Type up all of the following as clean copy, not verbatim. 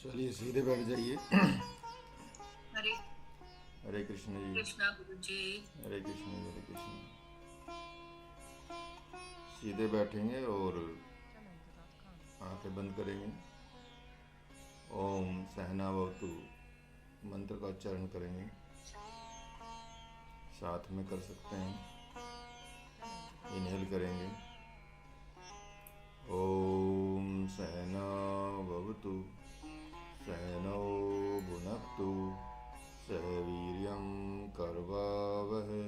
चलिए सीधे बैठ जाइए। हरे हरे कृष्ण जी। कृष्णा गुरु जी। हरे कृष्ण जी, हरे कृष्ण। सीधे बैठेंगे और आंखें बंद करेंगे। ओम सहनावतु मंत्र का उच्चारण करेंगे। साथ में कर सकते हैं। इनहेल करेंगे। ओम सहनावतु सहनौ भुनक्तु सह वीर्यं कर्वावहै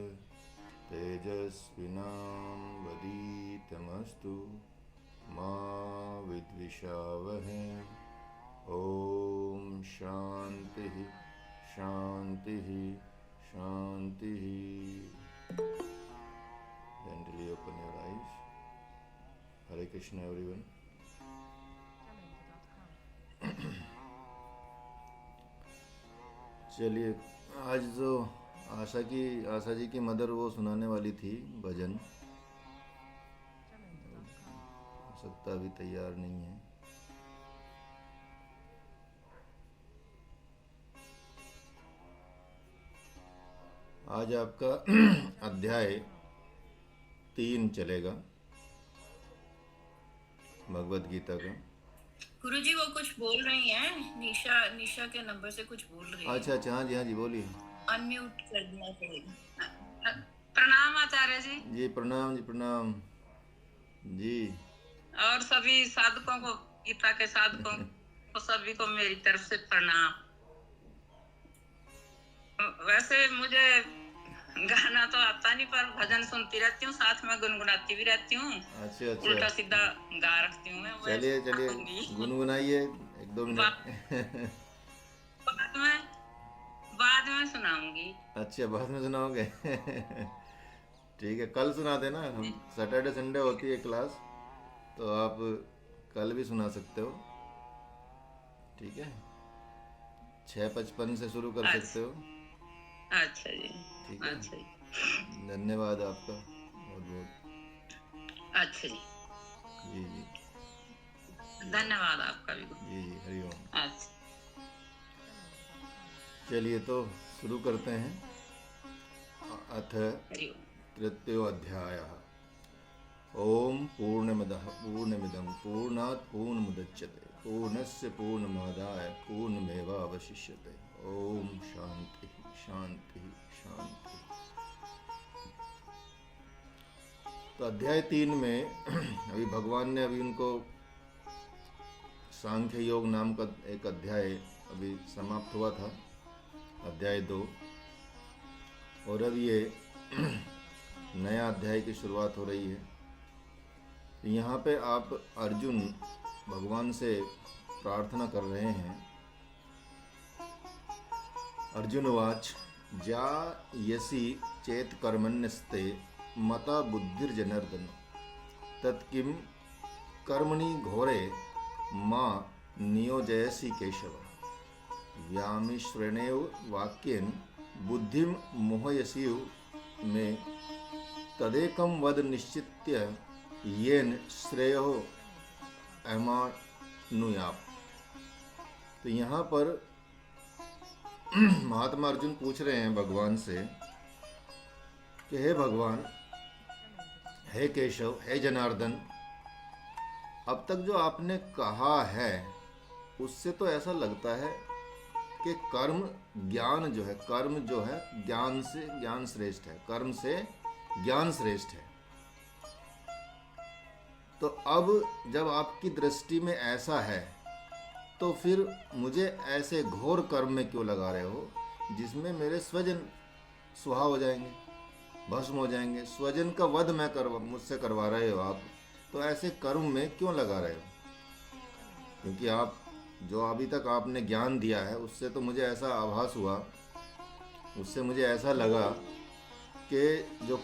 तेजस्विनावधीतमस्तु मा विद्विषावहै। ओम शांति शांति शांति। Gently open your eyes. Hare Krishna everyone. चलिए, आज जो आशा जी की मदर वो सुनाने वाली थी भजन, हो सकता अभी तैयार नहीं है। आज आपका अध्याय 3 चलेगा भगवत गीता का। गुरु जी वो कुछ बोल रही हैं, निशा निशा के नंबर से कुछ बोल रही है। अच्छा अच्छा, हाँ जी बोलिए। अनम्यूट कर देना पड़ेगा। प्रणाम आचार्य जी। जी प्रणाम जी, प्रणाम जी। और सभी साधकों को, गीता के साधकों को, सभी को मेरी तरफ से प्रणाम। वैसे मुझे गाना तो आता नहीं, पर भजन सुनती रहती हूँ, साथ में गुनगुनाती भी रहती हूँ। अच्छा अच्छा, उल्टा सीधा गा रखती हूँ मैं। चलिए चलिए गुनगुनाइए 1-2 मिनट। बाद में सुनाऊंगी। अच्छा, बाद में सुनाओगे। ठीक है, कल सुना देना। हम सैटरडे संडे होती है क्लास, तो आप कल भी सुना सकते हो। ठीक है, 6:55 से शुरू कर सकते हो। अच्छा जी। ठीक है, अच्छा जी। धन्यवाद आपका बहुत बहुत। अच्छा जी, जी जी धन्यवाद आपका भी। जी जी, हरिओम। अच्छा, चलिए तो शुरू करते हैं। अथ हरिओम। तृतीयोऽध्यायः। ओम पूर्णमदः पूर्णमिदं पूर्णात् पूर्णमुदच्यते पूर्णस्य पूर्णमादाय पूर्णमेवावशिष्यते। ओम शांति शांति शांति। तो अध्याय 3 में अभी भगवान ने उनको सांख्य योग नाम का एक अध्याय अभी समाप्त हुआ था, अध्याय 2, और अब ये नया अध्याय की शुरुआत हो रही है। यहाँ पे आप अर्जुन भगवान से प्रार्थना कर रहे हैं। अर्जुन उवाच जा यसी चेत कर्मण्यस्ते मता बुद्धिर्जनार्दन तत्किं कर्मणि घोरे मां नियोजयसि केशव व्यामिश्रणेव वाक्येन बुद्धिम मोहयसीव में तदेकं वद निश्चित्य येन श्रेयो अमानुयाप। तो यहाँ पर महात्मा अर्जुन पूछ रहे हैं भगवान से कि हे भगवान, हे केशव, हे जनार्दन, अब तक जो आपने कहा है उससे तो ऐसा लगता है कि कर्म ज्ञान जो है, कर्म जो है ज्ञान से ज्ञान श्रेष्ठ है, कर्म से ज्ञान श्रेष्ठ है। तो अब जब आपकी दृष्टि में ऐसा है तो फिर मुझे ऐसे घोर कर्म में क्यों लगा रहे हो जिसमें मेरे स्वजन सुहा हो जाएंगे, भस्म हो जाएंगे। स्वजन का वध मुझसे करवा रहे हो आप, तो ऐसे कर्म में क्यों लगा रहे हो? क्योंकि आप जो अभी तक आपने ज्ञान दिया है उससे तो मुझे ऐसा आभास हुआ, उससे मुझे ऐसा लगा कि जो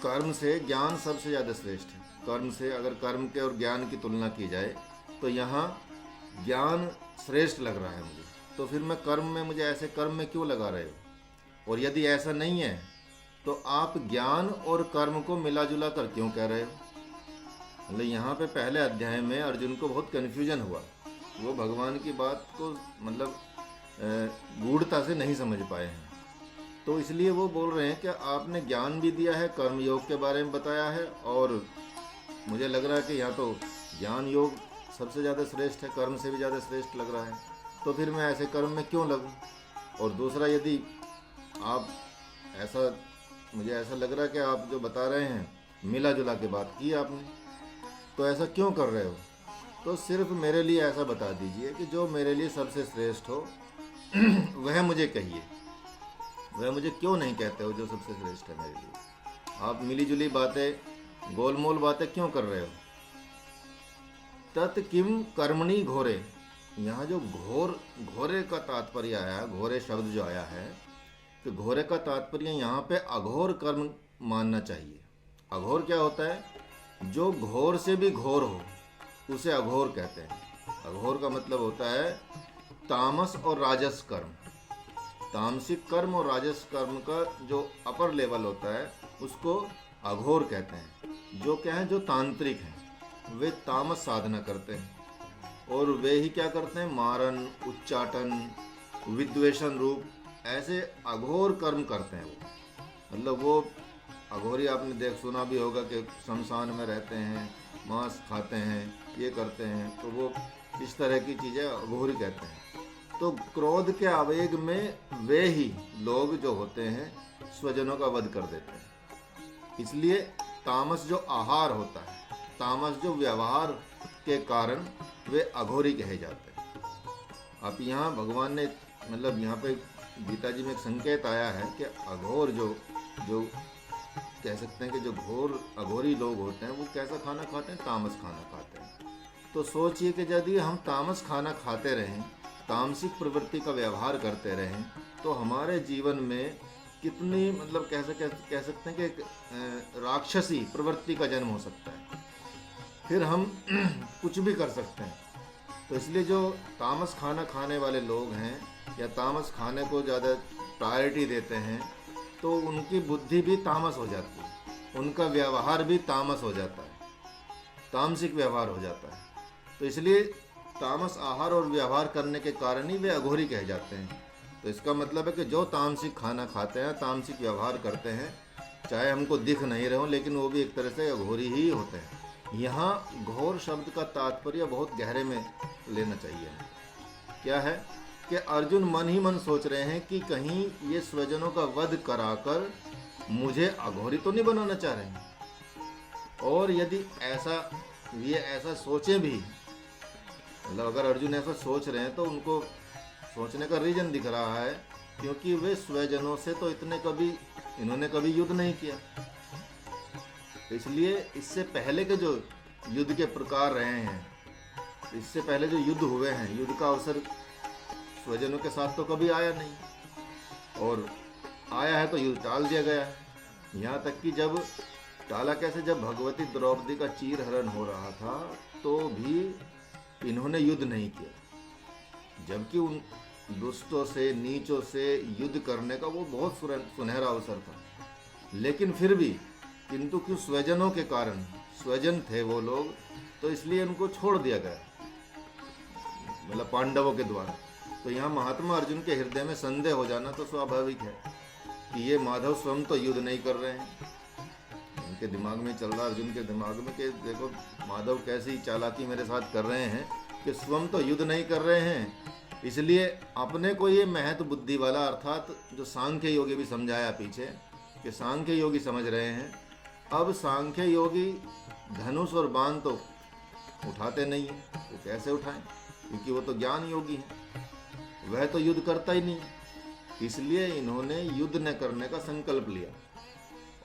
कर्म से ज्ञान सबसे ज़्यादा श्रेष्ठ है। कर्म से, अगर कर्म के और ज्ञान की तुलना की जाए तो यहाँ ज्ञान श्रेष्ठ लग रहा है मुझे। तो फिर मैं कर्म में, मुझे ऐसे कर्म में क्यों लगा रहे हो? और यदि ऐसा नहीं है तो आप ज्ञान और कर्म को मिला जुला कर क्यों कह रहे हो? मतलब यहाँ पे पहले अध्याय में अर्जुन को बहुत कन्फ्यूजन हुआ वो भगवान की बात को मतलब गूढ़ता से नहीं समझ पाए हैं। तो इसलिए वो बोल रहे हैं कि आपने ज्ञान भी दिया है, कर्म योग के बारे में बताया है, और मुझे लग रहा है कि यहाँ तो ज्ञान योग सबसे ज़्यादा श्रेष्ठ है, कर्म से भी ज़्यादा श्रेष्ठ लग रहा है, तो फिर मैं ऐसे कर्म में क्यों लगूं? और दूसरा, यदि आप ऐसा, मुझे ऐसा लग रहा है कि आप जो बता रहे हैं मिला जुला के बात की आपने, तो ऐसा क्यों कर रहे हो? तो सिर्फ मेरे लिए ऐसा बता दीजिए कि जो मेरे लिए सबसे श्रेष्ठ हो वह मुझे कहिए। वह मुझे क्यों नहीं कहते हो जो सबसे श्रेष्ठ है मेरे लिए? आप मिली जुली बातें, गोलमोल बातें क्यों कर रहे हो? तत् किम कर्मणि घोरे, यहाँ जो घोरे का तात्पर्य आया, घोरे शब्द जो आया है, तो घोरे का तात्पर्य यहाँ पे अघोर कर्म मानना चाहिए। अघोर क्या होता है? जो घोर से भी घोर हो उसे अघोर कहते हैं। अघोर का मतलब होता है तामस और राजस कर्म। तामसिक कर्म और राजस कर्म का जो अपर लेवल होता है उसको अघोर कहते हैं। जो क्या है, जो तांत्रिक हैं वे तामस साधना करते हैं, और वे ही क्या करते हैं, मारन, उच्चाटन, विद्वेषण रूप ऐसे अघोर कर्म करते हैं। वो मतलब वो अघोरी आपने सुना भी होगा कि शमशान में रहते हैं, मांस खाते हैं, ये करते हैं, तो वो इस तरह की चीज़ें अघोरी कहते हैं। तो क्रोध के आवेग में वे ही लोग जो होते हैं स्वजनों का वध कर देते हैं। इसलिए तामस जो आहार होता है, तामस जो व्यवहार के कारण वे अघोरी कहे जाते हैं। अब यहाँ भगवान ने मतलब यहाँ पे गीता जी में एक संकेत आया है कि अघोर जो कह सकते हैं कि जो घोर अघोरी लोग होते हैं वो कैसा खाना खाते हैं, तामस खाना खाते हैं। तो सोचिए कि यदि हम तामस खाना खाते रहें, तामसिक प्रवृत्ति का व्यवहार करते रहें, तो हमारे जीवन में कितनी मतलब कह सकते हैं कि एक राक्षसी प्रवृत्ति का जन्म हो सकता है। फिर हम कुछ भी कर सकते हैं। तो इसलिए जो तामस खाना खाने वाले लोग हैं या तामस खाने को ज़्यादा प्रायोरिटी देते हैं, तो उनकी बुद्धि भी तामस हो जाती है, उनका व्यवहार भी तामस हो जाता है, तामसिक व्यवहार हो जाता है। तो इसलिए तामस आहार और व्यवहार करने के कारण ही वे अघोरी कहे जाते हैं। तो इसका मतलब है कि जो तामसिक खाना खाते हैं, तामसिक व्यवहार करते हैं, चाहे हमको दिख नहीं रहे हो, लेकिन वो भी एक तरह से अघोरी ही होते हैं। यहाँ घोर शब्द का तात्पर्य बहुत गहरे में लेना चाहिए। क्या है कि अर्जुन मन ही मन सोच रहे हैं कि कहीं ये स्वजनों का वध कराकर मुझे अघोरी तो नहीं बनाना चाह रहे हैं। और यदि ये ऐसा सोचे भी, मतलब अगर अर्जुन ऐसा सोच रहे हैं तो उनको सोचने का रीजन दिख रहा है, क्योंकि वे स्वजनों से तो इन्होंने कभी युद्ध नहीं किया। इसलिए इससे पहले के जो युद्ध के प्रकार रहे हैं, इससे पहले जो युद्ध हुए हैं, युद्ध का अवसर स्वजनों के साथ तो कभी आया नहीं, और आया है तो युद्ध टाल दिया गया है। यहाँ तक कि जब टाला कैसे, जब भगवती द्रौपदी का चीरहरण हो रहा था तो भी इन्होंने युद्ध नहीं किया, जबकि उन दुष्टों से, नीचों से युद्ध करने का वो बहुत सुनहरा अवसर था। लेकिन फिर भी किंतु क्यों स्वजनों के कारण, स्वजन थे वो लोग, तो इसलिए उनको छोड़ दिया गया, मतलब पांडवों के द्वारा। तो यहाँ महात्मा अर्जुन के हृदय में संदेह हो जाना तो स्वाभाविक है कि ये माधव स्वयं तो युद्ध नहीं कर रहे हैं। उनके दिमाग में चल रहा, अर्जुन के दिमाग में, कि देखो माधव कैसी चालाकी मेरे साथ कर रहे हैं कि स्वयं तो युद्ध नहीं कर रहे हैं, इसलिए अपने को ये महत्व बुद्धि वाला, अर्थात जो सांख्य योगी भी समझाया पीछे कि सांख्य योगी समझ रहे हैं। अब सांख्य योगी धनुष और बाण तो उठाते नहीं है, वो कैसे उठाएं, क्योंकि वो तो ज्ञान योगी है, वह तो युद्ध करता ही नहीं। इसलिए इन्होंने युद्ध न करने का संकल्प लिया,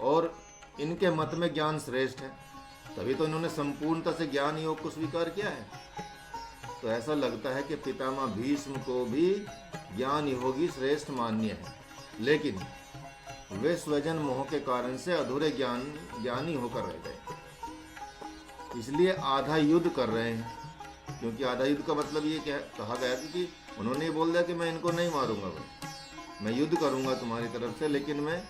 और इनके मत में ज्ञान श्रेष्ठ है, तभी तो इन्होंने संपूर्णता से ज्ञान योग को स्वीकार किया है। तो ऐसा लगता है कि पितामह भीष्म को भी ज्ञान योगी श्रेष्ठ मान्य है, लेकिन वे स्वजन मोह के कारण से अधूरे ज्ञानी होकर रह गए। इसलिए आधा युद्ध कर रहे हैं, क्योंकि आधा युद्ध का मतलब ये क्या कहा गया कि उन्होंने बोल दिया कि मैं इनको नहीं मारूंगा, मैं युद्ध करूंगा तुम्हारी तरफ से, लेकिन मैं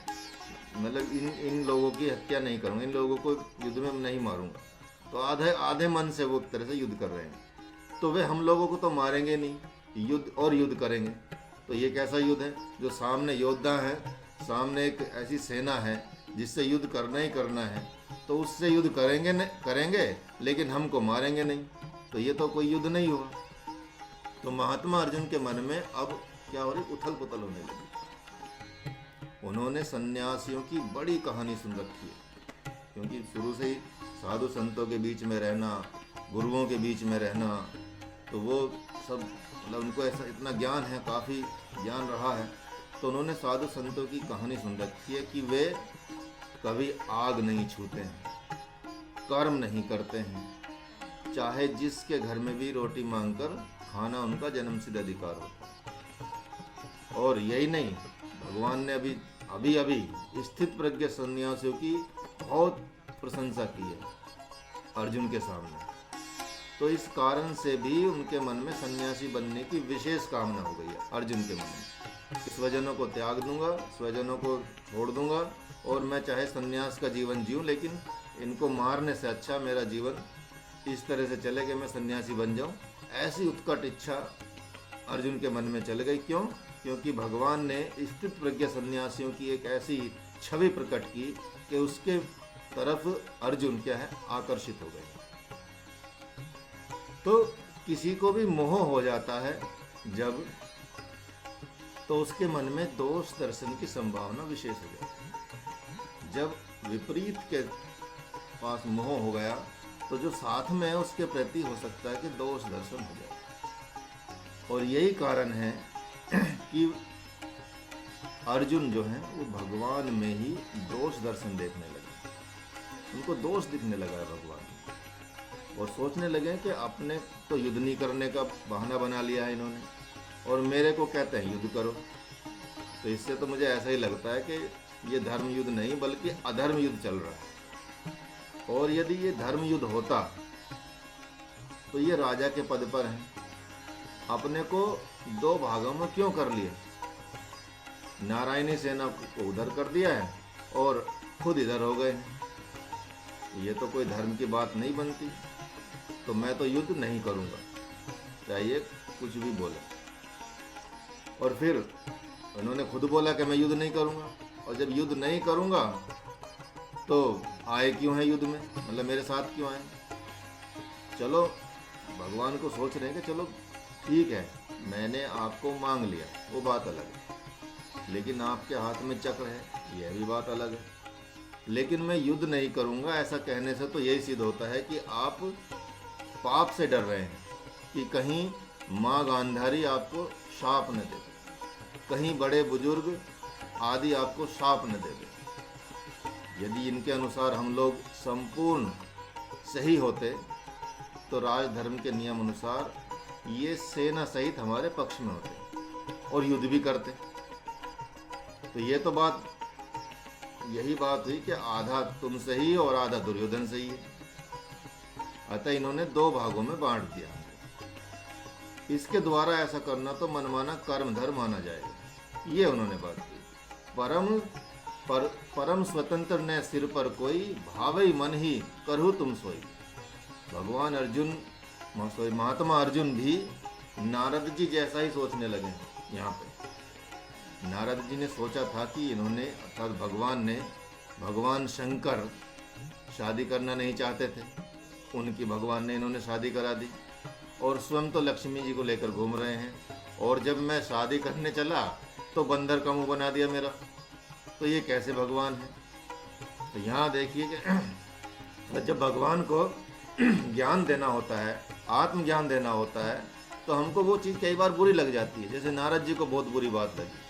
मतलब इन लोगों की हत्या नहीं करूंगा, इन लोगों को युद्ध में नहीं मारूंगा। तो आधे मन से वो एक तरह से युद्ध कर रहे हैं। तो वे हम लोगों को तो मारेंगे नहीं, युद्ध और युद्ध करेंगे। तो ये कैसा युद्ध है? जो सामने योद्धा है, सामने एक ऐसी सेना है जिससे युद्ध करना ही करना है, तो उससे युद्ध करेंगे करेंगे, लेकिन हमको मारेंगे नहीं, तो ये तो कोई युद्ध नहीं हुआ। तो महात्मा अर्जुन के मन में अब क्या हो रही, उथल पुथल होने लगी। उन्होंने सन्यासियों की बड़ी कहानी सुन रखी है, क्योंकि शुरू से ही साधु संतों के बीच में रहना, गुरुओं के बीच में रहना, तो वो सब मतलब उनको ऐसा इतना ज्ञान है, काफ़ी ज्ञान रहा है। तो उन्होंने साधु संतों की कहानी सुन रखी है कि वे कभी आग नहीं छूते हैं, कर्म नहीं करते हैं, चाहे जिसके घर में भी रोटी मांगकर खाना उनका जन्मसिद्ध अधिकार होता है। और यही नहीं, भगवान ने अभी अभी स्थित प्रज्ञ सन्यासियों की बहुत प्रशंसा की है अर्जुन के सामने। तो इस कारण से भी उनके मन में सन्यासी बनने की विशेष कामना हो गई है अर्जुन के मन में। स्वजनों को त्याग दूंगा, स्वजनों को छोड़ दूंगा, और मैं चाहे सन्यास का जीवन जीऊँ, लेकिन इनको मारने से अच्छा मेरा जीवन इस तरह से चले कि मैं सन्यासी बन जाऊं। ऐसी उत्कट इच्छा अर्जुन के मन में चल गई। क्यों? क्योंकि भगवान ने स्थित प्रज्ञ सन्यासियों की एक ऐसी छवि प्रकट की कि उसके तरफ अर्जुन क्या है, आकर्षित हो गए। तो किसी को भी मोह हो जाता है जब, तो उसके मन में दोष दर्शन की संभावना विशेष हो जाती है। जब विपरीत के पास मोह हो गया, तो जो साथ में है उसके प्रति हो सकता है कि दोष दर्शन हो जाए। और यही कारण है कि अर्जुन जो है वो भगवान में ही दोष दर्शन देखने लगे, उनको दोष दिखने लगा है भगवान में, और सोचने लगे कि अपने तो युद्ध नहीं करने का बहाना बना लिया है इन्होंने, और मेरे को कहते हैं युद्ध करो। तो इससे तो मुझे ऐसा ही लगता है कि ये धर्म युद्ध नहीं बल्कि अधर्म युद्ध चल रहा है। और यदि ये धर्म युद्ध होता तो ये राजा के पद पर हैं, अपने को दो भागों में क्यों कर लिए? नारायणी सेना को उधर कर दिया है और खुद इधर हो गए हैं। ये तो कोई धर्म की बात नहीं बनती। तो मैं तो युद्ध नहीं करूंगा, चाहिए कुछ भी बोले। और फिर उन्होंने खुद बोला कि मैं युद्ध नहीं करूंगा, और जब युद्ध नहीं करूंगा तो आए क्यों हैं युद्ध में, मतलब मेरे साथ क्यों आए? चलो भगवान को सोच रहे हैं कि चलो ठीक है, मैंने आपको मांग लिया, वो बात अलग है, लेकिन आपके हाथ में चक्र है, यह भी बात अलग है। लेकिन मैं युद्ध नहीं करूंगा ऐसा कहने से तो यही सिद्ध होता है कि आप पाप से डर रहे हैं, कि कहीं माँ गांधारी आपको शाप न दे, कहीं बड़े बुजुर्ग आदि आपको शाप न दे दे। यदि इनके अनुसार हम लोग संपूर्ण सही होते तो राजधर्म के नियम अनुसार ये सेना सहित हमारे पक्ष में होते और युद्ध भी करते। तो ये तो बात, यही बात हुई कि आधा तुम सही और आधा दुर्योधन सही है। अतः इन्होंने दो भागों में बांट दिया। इसके द्वारा ऐसा करना तो मनमाना कर्म धर्म माना जाएगा, ये उन्होंने बात की। परम स्वतंत्र ने सिर पर कोई, भावई मन ही करहु तुम सोई। भगवान अर्जुन, महात्मा अर्जुन भी नारद जी जैसा ही सोचने लगे। यहाँ पे नारद जी ने सोचा था कि इन्होंने, अर्थात भगवान ने, भगवान शंकर शादी करना नहीं चाहते थे, उनकी भगवान ने इन्होंने शादी करा दी, और स्वयं तो लक्ष्मी जी को लेकर घूम रहे हैं, और जब मैं शादी करने चला तो बंदर का मुंह बना दिया मेरा। तो ये कैसे भगवान है? तो यहाँ देखिए कि जब भगवान को ज्ञान देना होता है, आत्मज्ञान देना होता है, तो हमको वो चीज़ कई बार बुरी लग जाती है। जैसे नारद जी को बहुत बुरी बात लगी,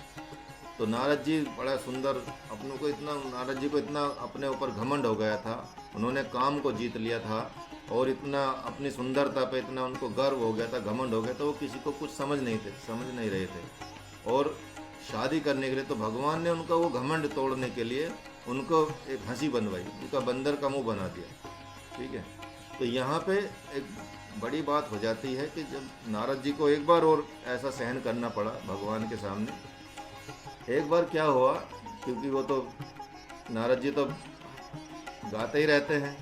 तो नारद जी बड़ा सुंदर, अपनों को इतना, नारद जी को इतना अपने ऊपर घमंड हो गया था, उन्होंने काम को जीत लिया था, और इतना अपनी सुंदरता पे इतना उनको गर्व हो गया था, घमंड हो गया, तो वो किसी को कुछ समझ नहीं रहे थे। और शादी करने के लिए तो भगवान ने उनका वो घमंड तोड़ने के लिए उनको एक हंसी बनवाई, उनका बंदर का मुंह बना दिया। ठीक है, तो यहाँ पे एक बड़ी बात हो जाती है कि जब नारद जी को एक बार और ऐसा सहन करना पड़ा भगवान के सामने। एक बार क्या हुआ, क्योंकि वो तो नारद जी तो गाते ही रहते हैं,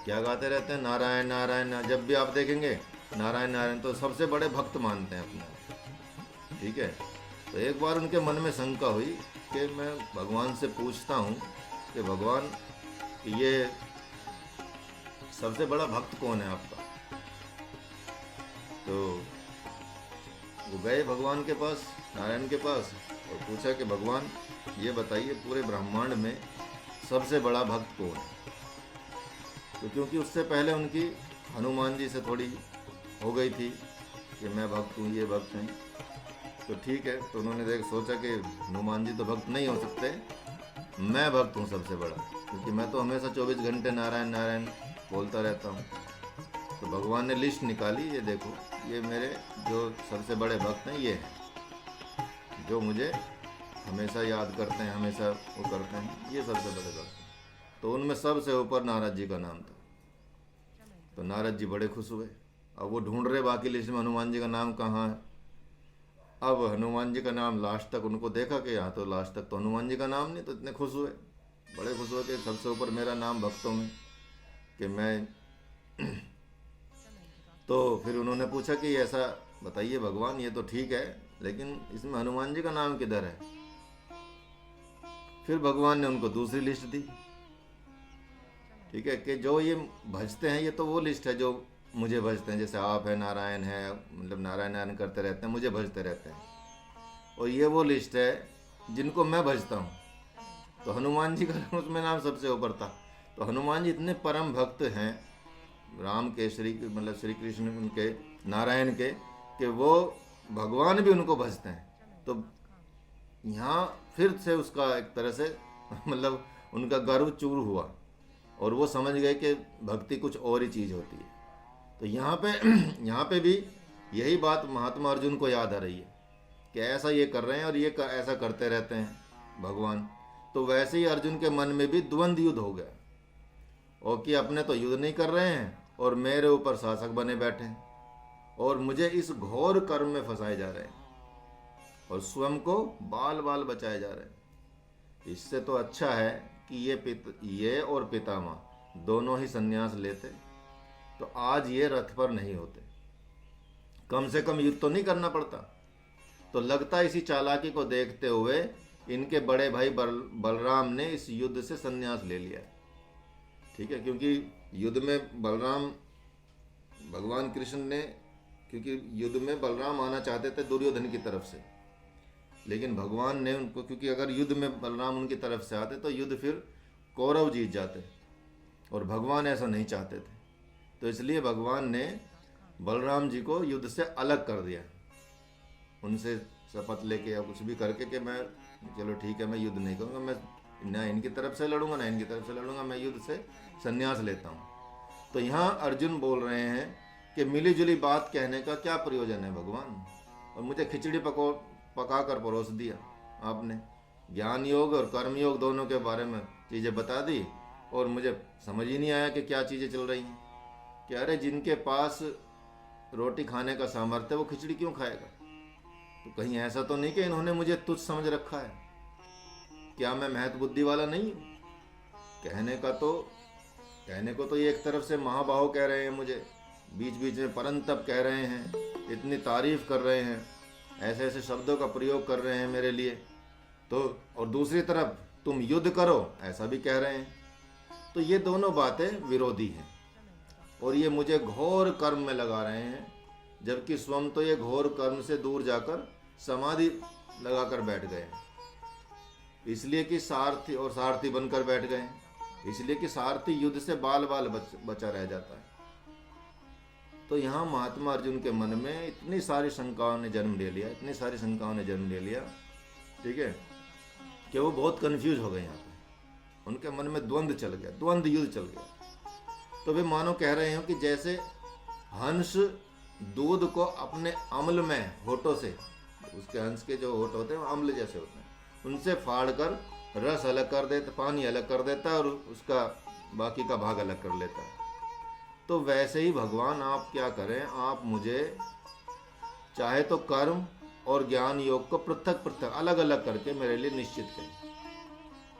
क्या गाते रहते हैं, नारायण नारायण। जब भी आप देखेंगे नारायण नारायण तो सबसे बड़े भक्त मानते हैं अपने, ठीक है। तो एक बार उनके मन में शंका हुई कि मैं भगवान से पूछता हूँ कि भगवान ये सबसे बड़ा भक्त कौन है आपका। तो वो गए भगवान के पास, नारायण के पास, और पूछा कि भगवान ये बताइए पूरे ब्रह्मांड में सबसे बड़ा भक्त कौन है। तो क्योंकि उससे पहले उनकी हनुमान जी से थोड़ी हो गई थी कि मैं भक्त हूँ, ये भक्त हैं, तो ठीक है। तो उन्होंने सोचा कि हनुमान जी तो भक्त नहीं हो सकते, मैं भक्त हूँ सबसे बड़ा, क्योंकि मैं तो हमेशा 24 घंटे नारायण नारायण बोलता रहता हूँ। तो भगवान ने लिस्ट निकाली, ये देखो ये मेरे जो सबसे बड़े भक्त हैं ये हैं, जो मुझे हमेशा याद करते हैं, हमेशा वो करते हैं, ये सबसे बड़े भक्त हैं। तो उनमें सबसे ऊपर नारद जी का नाम था। तो नारद जी बड़े खुश हुए। अब वो ढूंढ रहे बाकी लिस्ट में हनुमान जी का नाम कहाँ है। अब हनुमान जी का नाम लास्ट तक उनको देखा कि यहाँ तो लास्ट तक तो हनुमान जी का नाम नहीं, तो इतने खुश हुए, बड़े खुश हुए कि सबसे ऊपर मेरा नाम भक्तों में कि मैं तो फिर उन्होंने पूछा कि ऐसा बताइए भगवान, ये तो ठीक है लेकिन इसमें हनुमान जी का नाम किधर है। फिर भगवान ने उनको दूसरी लिस्ट दी, ठीक है, कि जो ये भजते हैं ये तो वो लिस्ट है जो मुझे भजते हैं, जैसे आप है, नारायण है, मतलब नारायण नारायण करते रहते हैं, मुझे भजते रहते हैं, और ये वो लिस्ट है जिनको मैं भजता हूँ। तो हनुमान जी का उसमें नाम सबसे ऊपर था। तो हनुमान जी इतने परम भक्त हैं राम के, मतलब श्री कृष्ण उनके, नारायण के, कि वो भगवान भी उनको भजते हैं। तो यहाँ फिर से उसका एक तरह से मतलब उनका गर्व चूर हुआ और वो समझ गए कि भक्ति कुछ और ही चीज़ होती है। तो यहाँ पे भी यही बात महात्मा अर्जुन को याद आ रही है कि ऐसा ये कर रहे हैं और ये ऐसा करते रहते हैं भगवान। तो वैसे ही अर्जुन के मन में भी द्वंद्व युद्ध हो गया, और कि अपने तो युद्ध नहीं कर रहे हैं और मेरे ऊपर शासक बने बैठे हैं और मुझे इस घोर कर्म में फंसाए जा रहे हैं और स्वयं को बाल बाल बचाए जा रहे हैं। इससे तो अच्छा है कि ये और पितामह दोनों ही संन्यास लेते तो आज ये रथ पर नहीं होते, कम से कम युद्ध तो नहीं करना पड़ता। तो लगता है इसी चालाकी को देखते हुए इनके बड़े भाई बलराम ने इस युद्ध से संन्यास ले लिया, ठीक है, क्योंकि युद्ध में बलराम, भगवान कृष्ण ने, क्योंकि युद्ध में बलराम आना चाहते थे दुर्योधन की तरफ से, लेकिन भगवान ने उनको, क्योंकि अगर युद्ध में बलराम उनकी तरफ से आते तो युद्ध फिर कौरव जीत जाते और भगवान ऐसा नहीं चाहते थे। तो इसलिए भगवान ने बलराम जी को युद्ध से अलग कर दिया, उनसे शपथ लेके या कुछ भी करके कि मैं, चलो ठीक है, मैं युद्ध नहीं करूँगा, मैं ना इनकी तरफ से लड़ूंगा ना इनकी तरफ से लड़ूंगा, मैं युद्ध से संन्यास लेता हूँ। तो यहाँ अर्जुन बोल रहे हैं कि मिली जुली बात कहने का क्या प्रयोजन है भगवान, और मुझे खिचड़ी पका कर परोस दिया आपने, ज्ञान योग और कर्म योग दोनों के बारे में चीज़ें बता दी और मुझे समझ ही नहीं आया कि क्या चीज़ें चल रही हैं। कि अरे जिनके पास रोटी खाने का सामर्थ्य है वो खिचड़ी क्यों खाएगा। तो कहीं ऐसा तो नहीं कि इन्होंने मुझे तुच्छ समझ रखा है, क्या मैं महत्व बुद्धि वाला नहीं हूँ। कहने को तो ये एक तरफ से महाबाहो कह रहे हैं मुझे, बीच बीच में परंतप कह रहे हैं, इतनी तारीफ कर रहे हैं, ऐसे ऐसे शब्दों का प्रयोग कर रहे हैं मेरे लिए, तो और दूसरी तरफ तुम युद्ध करो ऐसा भी कह रहे हैं। तो ये दोनों बातें विरोधी हैं और ये मुझे घोर कर्म में लगा रहे हैं, जबकि स्वयं तो ये घोर कर्म से दूर जाकर समाधि लगाकर बैठ गए, इसलिए कि सारथी बनकर बैठ गए, इसलिए कि सारथी युद्ध से बाल बाल बचा रह जाता है। तो यहाँ महात्मा अर्जुन के मन में इतनी सारी शंकाओं ने जन्म ले लिया, ठीक है, कि वो बहुत कंफ्यूज हो गए। यहाँ पे उनके मन में द्वंद्व युद्ध चल गया। तो वे मानो कह रहे हैं कि जैसे हंस दूध को अपने अम्ल में होठों से, उसके हंस के जो होठ होते हैं वो अम्ल जैसे होते हैं, उनसे फाड़ कर रस अलग कर देता, पानी अलग कर देता है और उसका बाकी का भाग अलग कर लेता है। तो वैसे ही भगवान आप क्या करें, आप मुझे चाहे तो कर्म और ज्ञान योग को पृथक पृथक अलग अलग करके मेरे लिए निश्चित करें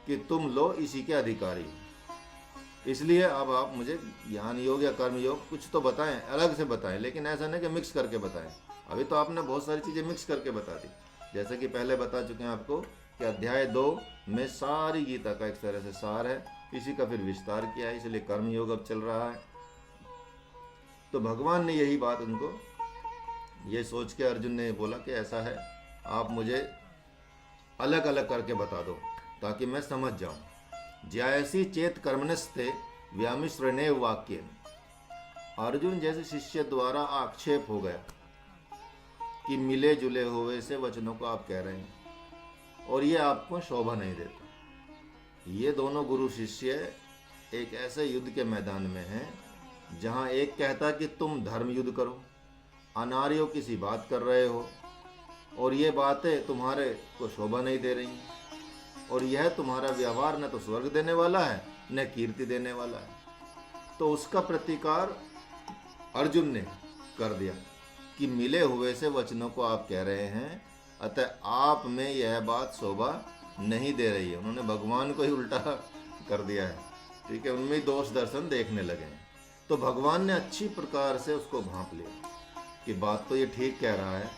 कि तुम लो इसी के अधिकारी, इसलिए अब आप मुझे ज्ञान योग या कर्म योग कुछ तो बताएं, अलग से बताएं, लेकिन ऐसा नहीं कि मिक्स करके बताएं। अभी तो आपने बहुत सारी चीज़ें मिक्स करके बता दी, जैसे कि पहले बता चुके हैं आपको कि अध्याय 2 में सारी गीता का एक तरह से सार है, इसी का फिर विस्तार किया है, इसलिए कर्म योग अब चल रहा है। तो भगवान ने यही बात उनको ये सोच के अर्जुन ने बोला कि ऐसा है, आप मुझे अलग अलग करके बता दो ताकि मैं समझ जाऊं। ज्यायसी चेत कर्मणस्ते व्यामिश्रणे वाक्य। अर्जुन जैसे शिष्य द्वारा आक्षेप हो गया कि मिले जुले हुए से वचनों को आप कह रहे हैं और ये आपको शोभा नहीं देता। ये दोनों गुरु शिष्य एक ऐसे युद्ध के मैदान में हैं जहां एक कहता कि तुम धर्म युद्ध करो, अनार्यों की सी बात कर रहे हो और ये बातें तुम्हारे को शोभा नहीं दे रही, और यह तुम्हारा व्यवहार न तो स्वर्ग देने वाला है न कीर्ति देने वाला है। तो उसका प्रतिकार अर्जुन ने कर दिया कि मिले हुए से वचनों को आप कह रहे हैं, अतः आप में यह बात शोभा नहीं दे रही है। उन्होंने भगवान को ही उल्टा कर दिया है, ठीक है, उनमें दोष दर्शन देखने लगे हैं। तो भगवान ने अच्छी प्रकार से उसको भांप लिया कि बात तो ये ठीक कह रहा है,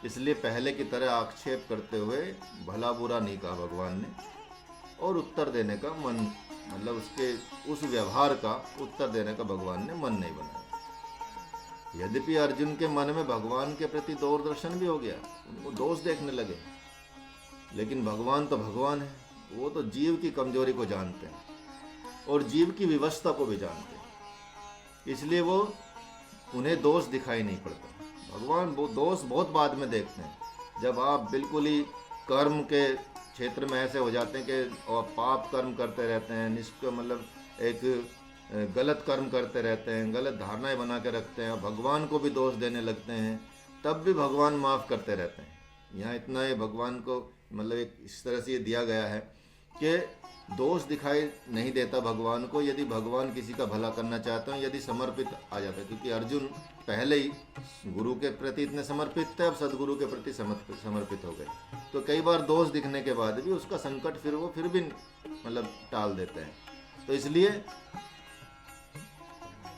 इसलिए पहले की तरह आक्षेप करते हुए भला बुरा नहीं कहा भगवान ने, और उत्तर देने का मन, मतलब उसके उस व्यवहार का उत्तर देने का भगवान ने मन नहीं बनाया। यद्यपि अर्जुन के मन में भगवान के प्रति दूरदर्शन भी हो गया, उनको दोष देखने लगे, लेकिन भगवान तो भगवान है, वो तो जीव की कमजोरी को जानते हैं और जीव की विवशता को भी जानते हैं, इसलिए वो उन्हें दोष दिखाई नहीं पड़ता। भगवान वो दोष बहुत बाद में देखते हैं, जब आप बिल्कुल ही कर्म के क्षेत्र में ऐसे हो जाते हैं कि और पाप कर्म करते रहते हैं, मतलब एक गलत कर्म करते रहते हैं, गलत धारणाएं बना के रखते हैं और भगवान को भी दोष देने लगते हैं, तब भी भगवान माफ़ करते रहते हैं। यहाँ इतना ये भगवान को मतलब एक इस तरह से ये दिया गया है कि दोष दिखाई नहीं देता भगवान को, यदि भगवान किसी का भला करना चाहते हैं, यदि समर्पित आ जाता है। क्योंकि अर्जुन पहले ही गुरु के प्रति इतने समर्पित थे, अब सदगुरु के प्रति समर्पित हो गए, तो कई बार दोष दिखने के बाद भी उसका संकट फिर भी मतलब टाल देते हैं। तो इसलिए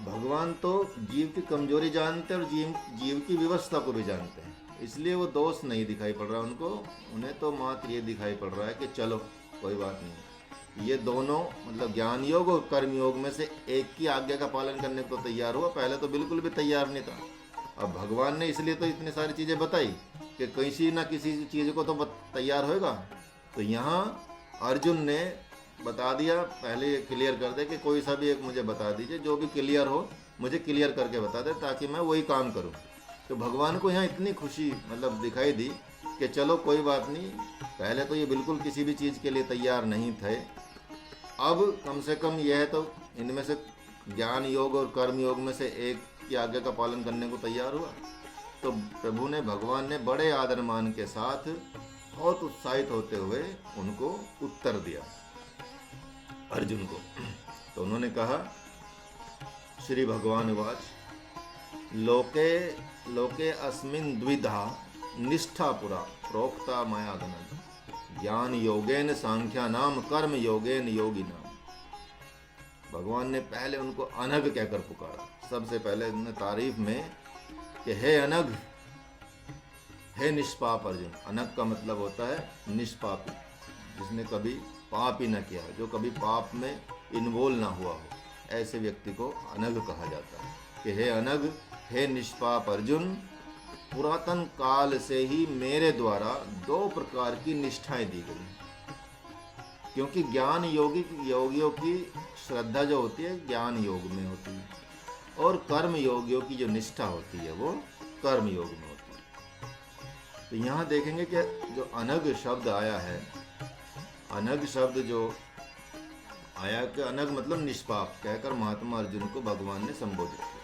भगवान तो जीव की कमजोरी जानते हैं और जीव की व्यवस्था को भी जानते हैं, इसलिए वो दोष नहीं दिखाई पड़ रहा उनको। उन्हें तो मात्र ये दिखाई पड़ रहा है कि चलो कोई बात नहीं, ये दोनों मतलब ज्ञान योग और कर्म योग में से एक की आज्ञा का पालन करने को तैयार हुआ, पहले तो बिल्कुल भी तैयार नहीं था। अब भगवान ने इसलिए तो इतनी सारी चीज़ें बताई कि किसी ना किसी चीज़ को तो तैयार होएगा। तो यहाँ अर्जुन ने बता दिया, पहले ये क्लियर कर दे कि कोई सा भी एक मुझे बता दीजिए, जो भी क्लियर हो मुझे क्लियर करके बता दे ताकि मैं वही काम करूं। तो भगवान को यहाँ इतनी खुशी मतलब दिखाई दी कि चलो कोई बात नहीं, पहले तो ये बिल्कुल किसी भी चीज़ के लिए तैयार नहीं थे, अब कम से कम यह तो इनमें से ज्ञान योग और कर्म योग में से एक की आज्ञा का पालन करने को तैयार हुआ। तो प्रभु ने, भगवान ने बड़े आदर मान के साथ बहुत उत्साहित होते हुए उनको उत्तर दिया अर्जुन को। तो उन्होंने कहा, श्री भगवान वाच, लोके लोके अस्मिन् द्विधा निष्ठा पुरा प्रोक्ता माया गणन ज्ञान योगेन सांख्यानाम कर्म योगेन योगिनाम। भगवान ने पहले उनको अनग कहकर पुकारा, सबसे पहले उन्होंने तारीफ में कि हे अनग, हे निष्पाप अर्जुन। अनग का मतलब होता है निष्पापी, जिसने कभी पाप ही न किया, जो कभी पाप में इन्वॉल्व ना हुआ हो, ऐसे व्यक्ति को अनग कहा जाता है। कि हे अनग, हे निष्पाप अर्जुन, पुरातन काल से ही मेरे द्वारा दो प्रकार की निष्ठाएं दी गई, क्योंकि ज्ञान योगियों की श्रद्धा जो होती है ज्ञान योग में होती है, और कर्म योगियों की जो निष्ठा होती है वो कर्म योग में होती है। तो यहाँ देखेंगे कि जो अनग शब्द आया है, अनग शब्द जो आया कि अनग मतलब निष्पाप कहकर महात्मा अर्जुन को भगवान ने संबोधित किया।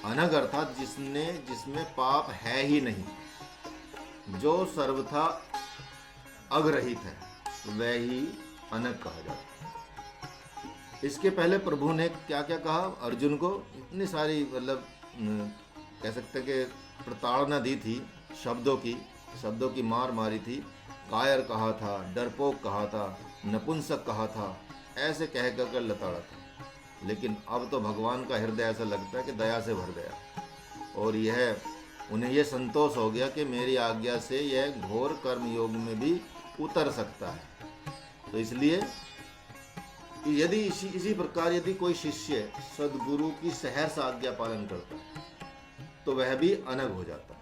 अनग अर्थात जिसमें पाप है ही नहीं, जो सर्वथा अग्रहित है, वह ही अनग कहा जाता है। इसके पहले प्रभु ने क्या क्या कहा अर्जुन को, इतनी सारी मतलब कह सकते कि प्रताड़ना दी थी, शब्दों की मार मारी थी। कायर कहा था, डरपोक कहा था, नपुंसक कहा था, ऐसे कह कर लताड़ा था। लेकिन अब तो भगवान का हृदय ऐसा लगता है कि दया से भर गया, और उन्हें यह संतोष हो गया कि मेरी आज्ञा से यह घोर कर्म योग में भी उतर सकता है। तो इसलिए यदि इसी प्रकार यदि कोई शिष्य सदगुरु की सहर्ष आज्ञा पालन करता है तो वह भी अनग हो जाता है।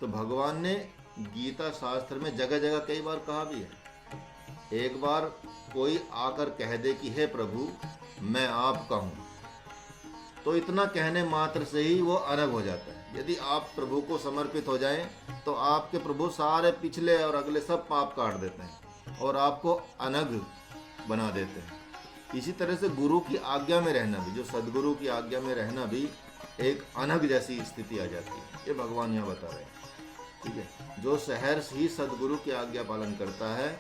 तो भगवान ने गीता शास्त्र में जगह जगह कई बार कहा भी है। एक बार कोई आकर कह दे कि हे प्रभु मैं आपका हूँ, तो इतना कहने मात्र से ही वो अनग हो जाता है। यदि आप प्रभु को समर्पित हो जाएं तो आपके प्रभु सारे पिछले और अगले सब पाप काट देते हैं और आपको अनग बना देते हैं। इसी तरह से गुरु की आज्ञा में रहना भी, जो सदगुरु की आज्ञा में रहना भी एक अनग जैसी स्थिति आ जाती है। ये भगवान यहाँ बता रहे हैं। ठीक है, जो सहर्ष ही सदगुरु की आज्ञा पालन करता है,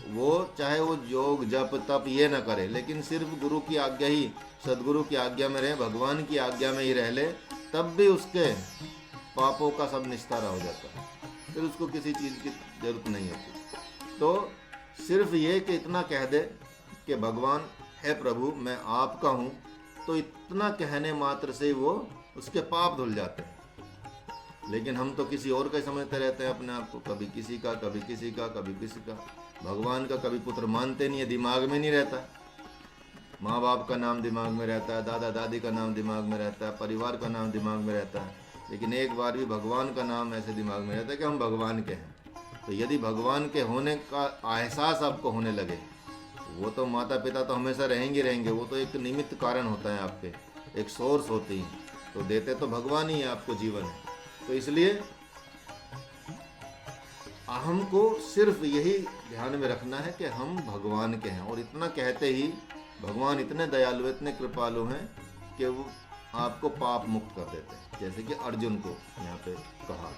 वो चाहे वो योग जप तप ये न करे, लेकिन सिर्फ गुरु की आज्ञा ही, सदगुरु की आज्ञा में रहे, भगवान की आज्ञा में ही रह ले, तब भी उसके पापों का सब निस्तारा हो जाता है। फिर उसको किसी चीज़ की जरूरत नहीं होती। तो सिर्फ ये कि इतना कह दे कि भगवान है प्रभु मैं आपका हूँ, तो इतना कहने मात्र से वो उसके पाप धुल जाते हैं। लेकिन हम तो किसी और का समझते रहते हैं अपने आप को, कभी किसी का, कभी किसी का, कभी किसी का। भगवान का कभी पुत्र मानते नहीं है, दिमाग में नहीं रहता। माँ बाप का नाम दिमाग में रहता है, दादा दादी का नाम दिमाग में रहता है, परिवार का नाम दिमाग में रहता है, लेकिन एक बार भी भगवान का नाम ऐसे दिमाग में रहता है कि हम भगवान के हैं। तो यदि भगवान के होने का एहसास आपको होने लगे, वो तो माता पिता तो हमेशा रहेंगे, वो तो एक निमित्त कारण होता है, आपके एक सोर्स होती हैं, तो देते तो भगवान ही है आपको जीवन है। तो इसलिए हमको सिर्फ यही ध्यान में रखना है कि हम भगवान के हैं, और इतना कहते ही भगवान इतने दयालु, इतने कृपालु हैं कि वो आपको पाप मुक्त कर देते हैं। जैसे कि अर्जुन को यहाँ पे कहा,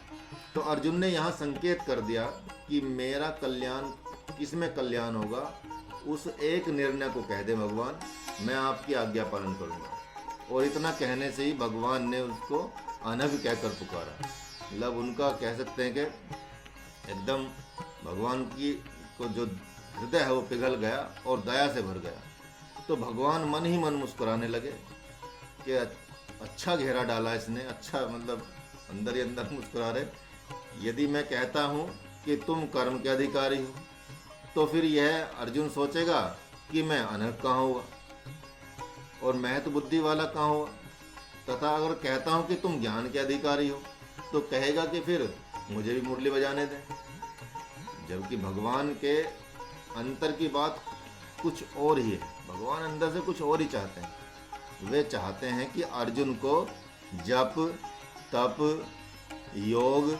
तो अर्जुन ने यहाँ संकेत कर दिया कि मेरा कल्याण किसमें कल्याण होगा, उस एक निर्णय को कह दे भगवान, मैं आपकी आज्ञा पालन करूँगा। और इतना कहने से ही भगवान ने उसको अनग कहकर पुकारा। मतलब उनका कह सकते हैं कि एकदम भगवान की को जो हृदय है वो पिघल गया और दया से भर गया। तो भगवान मन ही मन मुस्कुराने लगे कि अच्छा घेरा डाला इसने, अच्छा मतलब अंदर ही अंदर मुस्कुरा रहे। यदि मैं कहता हूँ कि तुम कर्म के अधिकारी हो, तो फिर यह अर्जुन सोचेगा कि मैं अनग कहाँ हुआ और महत्व बुद्धि वाला कहाँ हुआ। तथा अगर कहता हूँ कि तुम ज्ञान के अधिकारी हो, तो कहेगा कि फिर मुझे भी मुरली बजाने दें। जबकि भगवान के अंतर की बात कुछ और ही है। भगवान अंदर से कुछ और ही चाहते हैं। वे चाहते हैं कि अर्जुन को जप तप योग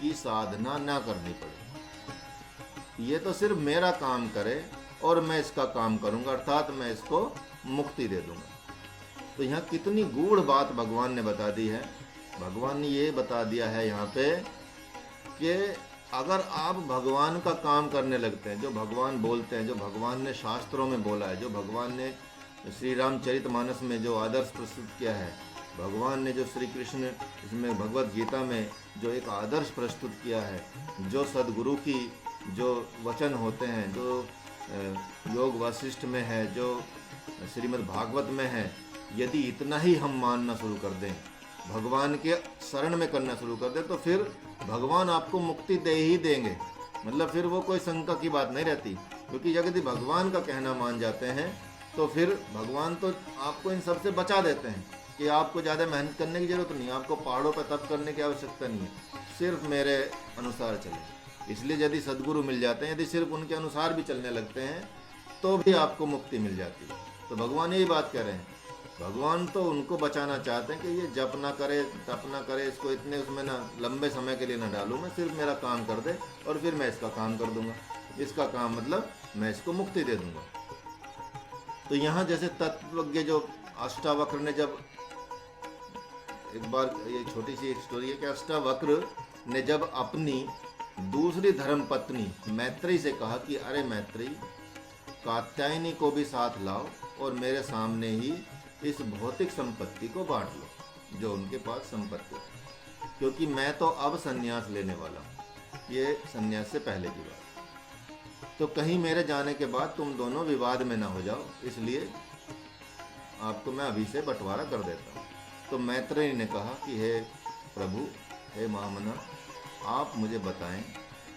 की साधना ना करनी पड़े। ये तो सिर्फ मेरा काम करे और मैं इसका काम करूँगा, अर्थात मैं इसको मुक्ति दे दूँगा। तो यहाँ कितनी गूढ़ बात भगवान ने बता दी है। भगवान ने ये बता दिया है यहाँ पे कि अगर आप भगवान का काम करने लगते हैं, जो भगवान बोलते हैं, जो भगवान ने शास्त्रों में बोला है, जो भगवान ने श्री रामचरितमानस में जो आदर्श प्रस्तुत किया है, भगवान ने जो श्री कृष्ण इसमें भगवत गीता में जो एक आदर्श प्रस्तुत किया है, जो सदगुरु की जो वचन होते हैं, जो योग वशिष्ठ में है, जो श्रीमद् भागवत में है, यदि इतना ही हम मानना शुरू कर दें, भगवान के शरण में करना शुरू कर दें, तो फिर भगवान आपको मुक्ति दे ही देंगे। मतलब फिर वो कोई शंका की बात नहीं रहती, क्योंकि यदि भगवान का कहना मान जाते हैं तो फिर भगवान तो आपको इन सब से बचा देते हैं कि आपको ज़्यादा मेहनत करने की ज़रूरत नहीं, आपको पहाड़ों पर तप करने की आवश्यकता नहीं है, सिर्फ मेरे अनुसार चले। इसलिए यदि सदगुरु मिल जाते हैं, यदि सिर्फ उनके अनुसार भी चलने लगते हैं, तो भी आपको मुक्ति मिल जाती है। तो भगवान यही बात कह रहे हैं। भगवान तो उनको बचाना चाहते हैं कि ये जप ना करे तप ना करे, इसको इतने उसमें ना लंबे समय के लिए ना डालूं, मैं सिर्फ मेरा काम कर दे और फिर मैं इसका काम कर दूंगा। इसका काम मतलब मैं इसको मुक्ति दे दूंगा। तो यहाँ जैसे तत्वज्ञ जो अष्टावक्र ने जब एक बार, ये छोटी सी एक स्टोरी है कि अष्टावक्र ने जब अपनी दूसरी धर्म पत्नी मैत्री से कहा कि अरे मैत्री, कात्यायनी को भी साथ लाओ और मेरे सामने ही इस भौतिक संपत्ति को बांट लो जो उनके पास संपत्ति है, क्योंकि मैं तो अब संन्यास लेने वाला हूँ। ये संन्यास से पहले की बात। तो कहीं मेरे जाने के बाद तुम दोनों विवाद में ना हो जाओ, इसलिए आपको मैं अभी से बंटवारा कर देता हूँ। तो मैत्रेयी ने कहा कि हे प्रभु, हे महामना, आप मुझे बताएं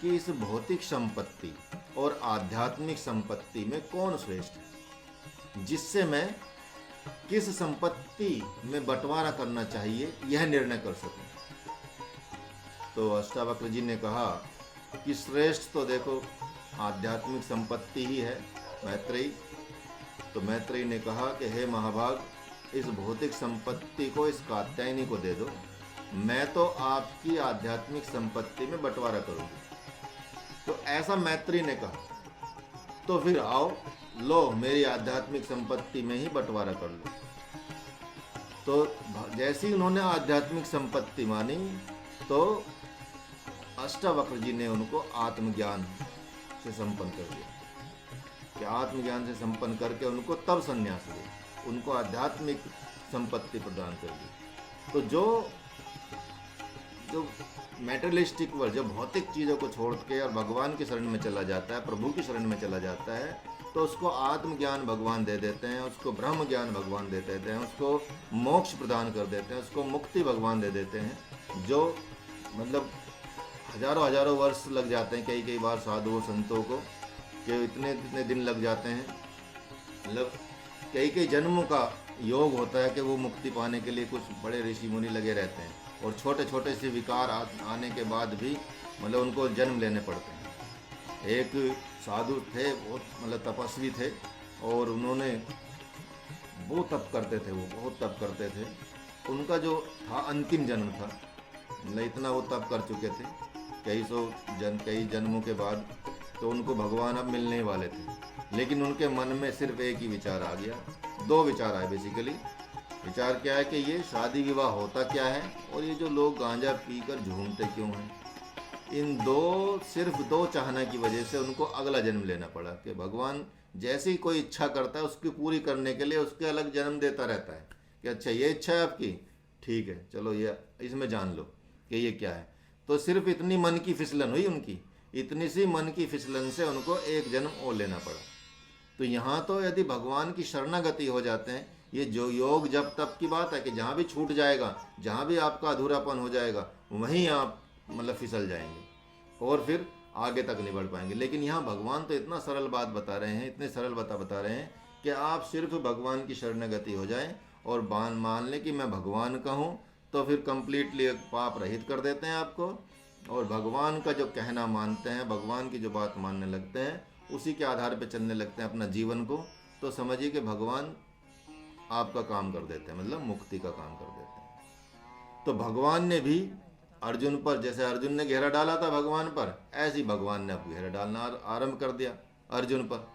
कि इस भौतिक संपत्ति और आध्यात्मिक संपत्ति में कौन श्रेष्ठ है, जिससे मैं किस संपत्ति में बंटवारा करना चाहिए यह निर्णय कर सकूं। तो अष्टावक्र जी ने कहा कि श्रेष्ठ तो देखो आध्यात्मिक संपत्ति ही है मैत्रेयी। तो मैत्रेयी ने कहा कि हे महाभाग, इस भौतिक संपत्ति को इस कात्यायनी को दे दो, मैं तो आपकी आध्यात्मिक संपत्ति में बंटवारा करूंगी। तो ऐसा मैत्रेयी ने कहा। तो फिर आओ, लो मेरी आध्यात्मिक संपत्ति में ही बंटवारा कर लो। तो जैसे ही उन्होंने आध्यात्मिक संपत्ति मानी तो अष्टावक्र जी ने उनको आत्मज्ञान से संपन्न कर दिया। कि आत्मज्ञान से संपन्न करके उनको तब संन्यास दिया, उनको आध्यात्मिक संपत्ति प्रदान कर दी। तो जो मैटेरियलिस्टिक वर्ल्ड, जो भौतिक चीज़ों को छोड़ के और भगवान की शरण में चला जाता है, प्रभु की शरण में चला जाता है, तो उसको आत्मज्ञान भगवान दे देते हैं, उसको ब्रह्म ज्ञान भगवान दे देते हैं, उसको मोक्ष प्रदान कर देते हैं, उसको मुक्ति भगवान दे देते हैं। जो मतलब हजारों हजारों वर्ष लग जाते हैं कई बार साधुओं संतों को, कि इतने दिन लग जाते हैं, मतलब कई जन्मों का योग होता है कि वो मुक्ति पाने के लिए कुछ बड़े ऋषि मुनि लगे रहते हैं, और छोटे छोटे से विकार आने के बाद भी मतलब उनको जन्म लेने पड़ते हैं। एक साधु थे, बहुत मतलब तपस्वी थे, और उन्होंने बहुत तप करते थे, वो बहुत तप करते थे। उनका जो था अंतिम जन्म था, मतलब इतना वो तप कर चुके थे कई जन्मों के बाद, तो उनको भगवान अब मिलने वाले थे। लेकिन उनके मन में सिर्फ एक ही विचार आ गया, दो विचार आए बेसिकली। विचार क्या है कि ये शादी विवाह होता क्या है, और ये जो लोग गांजा पीकर झूमते क्यों हैं। इन सिर्फ दो चाहने की वजह से उनको अगला जन्म लेना पड़ा, कि भगवान जैसे ही कोई इच्छा करता है उसकी पूरी करने के लिए उसके अलग जन्म देता रहता है, कि अच्छा ये इच्छा है आपकी, ठीक है चलो ये इसमें जान लो कि ये क्या है। तो सिर्फ इतनी मन की फिसलन हुई उनकी, इतनी सी मन की फिसलन से उनको एक जन्म और लेना पड़ा। तो यहाँ तो यदि भगवान की शरणागति हो जाते हैं, ये जो योग जब तब की बात है कि जहाँ भी छूट जाएगा, जहाँ भी आपका अधूरापन हो जाएगा, वहीं आप मतलब फिसल जाएंगे और फिर आगे तक नहीं बढ़ पाएंगे। लेकिन यहाँ भगवान तो इतना सरल बात बता रहे हैं, इतने सरल बता रहे हैं कि आप सिर्फ भगवान की शरणागति हो जाएं और मान लें कि मैं भगवान का हूँ, तो फिर कंप्लीटली पाप रहित कर देते हैं आपको, और भगवान का जो कहना मानते हैं, भगवान की जो बात मानने लगते हैं, उसी के आधार पर चलने लगते हैं अपना जीवन को, तो समझिए कि भगवान आपका काम कर देते हैं, मतलब मुक्ति का काम कर देते हैं। तो भगवान ने भी अर्जुन पर, जैसे अर्जुन ने घेरा डाला था भगवान पर, ऐसे ही भगवान ने अब घेरा डालना आरंभ कर दिया अर्जुन पर।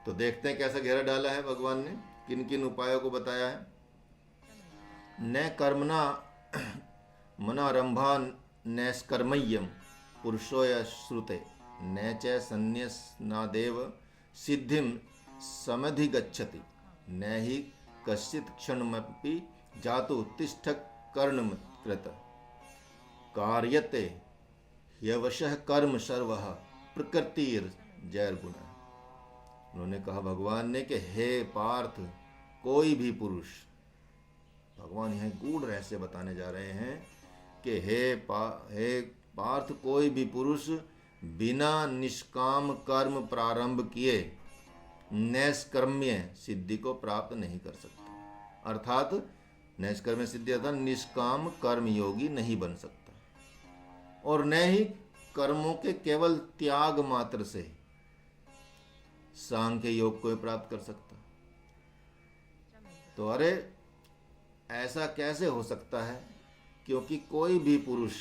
तो देखते हैं कैसा घेरा डाला है भगवान ने, किन किन उपायों को बताया है। न कर्मणा मनारंभा नैष्कर्मय्यम पुरुषो श्रुते न च संन्यासनादेव सिद्धिम समधिगच्छति न ही कश्चित् क्षणमपि जातु तिष्ठ कर्णकृत कार्यते ह्यवशः कर्म सर्वः प्रकृतिर जैर्गुण। उन्होंने कहा भगवान ने कि हे पार्थ, कोई भी पुरुष, भगवान यहाँ गूढ़ रहस्य बताने जा रहे हैं कि हे पार्थ, कोई भी पुरुष बिना निष्काम कर्म प्रारंभ किए नैष्कर्म्य सिद्धि को प्राप्त नहीं कर सकता। अर्थात नैष्कर्म्य सिद्धि अर्थात निष्काम कर्म योगी नहीं बन सकता, और न ही कर्मों के केवल त्याग मात्र से सांख्य योग को प्राप्त कर सकता। तो अरे ऐसा कैसे हो सकता है, क्योंकि कोई भी पुरुष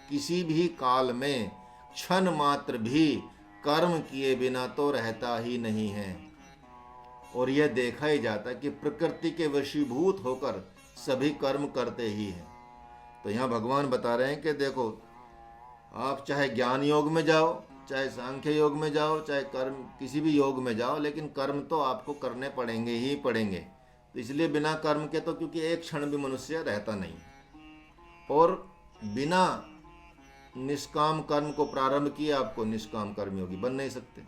किसी भी काल में क्षण मात्र भी कर्म किए बिना तो रहता ही नहीं है, और यह देखा ही जाता है कि प्रकृति के वशीभूत होकर सभी कर्म करते ही हैं। तो यहाँ भगवान बता रहे हैं कि देखो, आप चाहे ज्ञान योग में जाओ, चाहे सांख्य योग में जाओ, चाहे कर्म किसी भी योग में जाओ, लेकिन कर्म तो आपको करने पड़ेंगे ही पड़ेंगे। तो इसलिए बिना कर्म के तो, क्योंकि एक क्षण भी मनुष्य रहता नहीं, और बिना निष्काम कर्म को प्रारंभ किए आपको निष्काम कर्मयोगी बन नहीं सकते।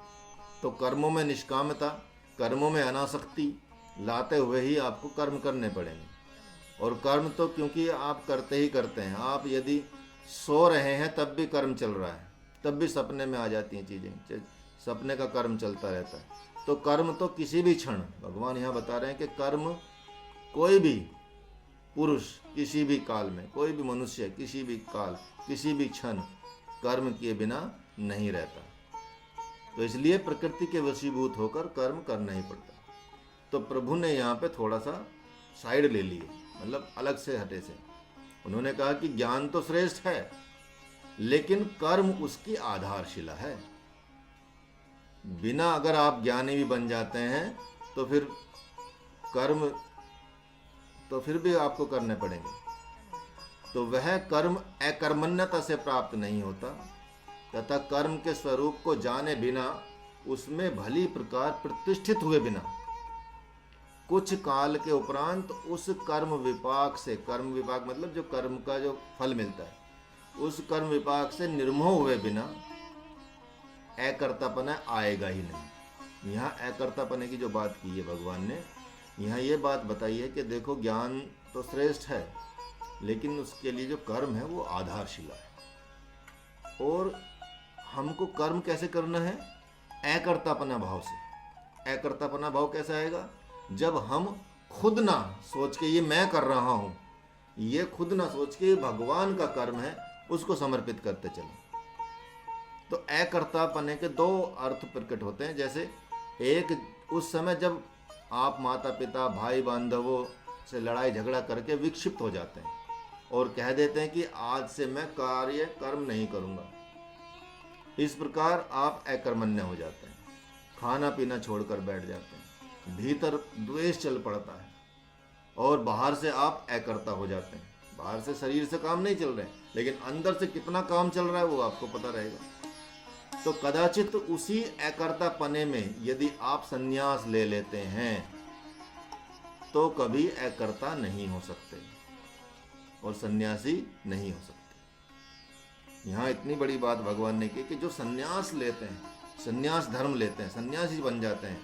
तो कर्मों में निष्कामता, कर्मों में अनासक्ति, लाते हुए ही आपको कर्म करने पड़ेंगे। और कर्म तो क्योंकि आप करते ही करते हैं, आप यदि सो रहे हैं तब भी कर्म चल रहा है, तब भी सपने में आ जाती हैं चीज़ें, सपने का कर्म चलता रहता है। तो कर्म तो किसी भी क्षण, भगवान यहाँ बता रहे हैं कि कर्म कोई भी पुरुष किसी भी काल में, कोई भी मनुष्य किसी भी काल किसी भी क्षण कर्म किए बिना नहीं रहता। तो इसलिए प्रकृति के वशीभूत होकर कर्म करना ही पड़ता। तो प्रभु ने यहाँ पे थोड़ा सा साइड ले लिए, मतलब अलग से हटे से। उन्होंने कहा कि ज्ञान तो श्रेष्ठ है, लेकिन कर्म उसकी आधारशिला है। बिना अगर आप ज्ञानी भी बन जाते हैं तो फिर कर्म तो फिर भी आपको करने पड़ेंगे। तो वह कर्म अकर्मण्यता से प्राप्त नहीं होता, तथा कर्म के स्वरूप को जाने बिना, उसमें भली प्रकार प्रतिष्ठित हुए बिना, कुछ काल के उपरांत उस कर्म विपाक से, कर्म विपाक मतलब जो कर्म का जो फल मिलता है, उस कर्म विपाक से निर्मोह हुए बिना अकर्तापना आएगा ही नहीं। यहाँ अकर्तापने की जो बात की है भगवान ने, यहाँ ये बात बताई है कि देखो ज्ञान तो श्रेष्ठ है, लेकिन उसके लिए जो कर्म है वो आधारशिला है। और हमको कर्म कैसे करना है? अकर्तापना भाव से। अकर्तापना भाव कैसे आएगा? जब हम खुद ना सोच के ये मैं कर रहा हूँ, ये खुद ना सोच के ये भगवान का कर्म है, उसको समर्पित करते चले। तो अकर्तापने के दो अर्थ प्रकट होते हैं। जैसे एक, उस समय जब आप माता पिता भाई बांधवों से लड़ाई झगड़ा करके विक्षिप्त हो जाते हैं और कह देते हैं कि आज से मैं कार्य कर्म नहीं करूँगा, इस प्रकार आप अकर्मण्य हो जाते हैं, खाना पीना छोड़कर बैठ जाते हैं, भीतर द्वेष चल पड़ता है और बाहर से आप अकर्ता हो जाते हैं। बाहर से शरीर से काम नहीं चल रहे हैं, लेकिन अंदर से कितना काम चल रहा है वो आपको पता रहेगा। तो कदाचित उसी अकर्तापने में यदि आप संन्यास ले लेते हैं तो कभी अकर्ता नहीं हो सकते और सन्यासी नहीं हो सकते। यहाँ इतनी बड़ी बात भगवान ने की कि जो सन्यास लेते हैं, सन्यास धर्म लेते हैं, सन्यासी बन जाते हैं,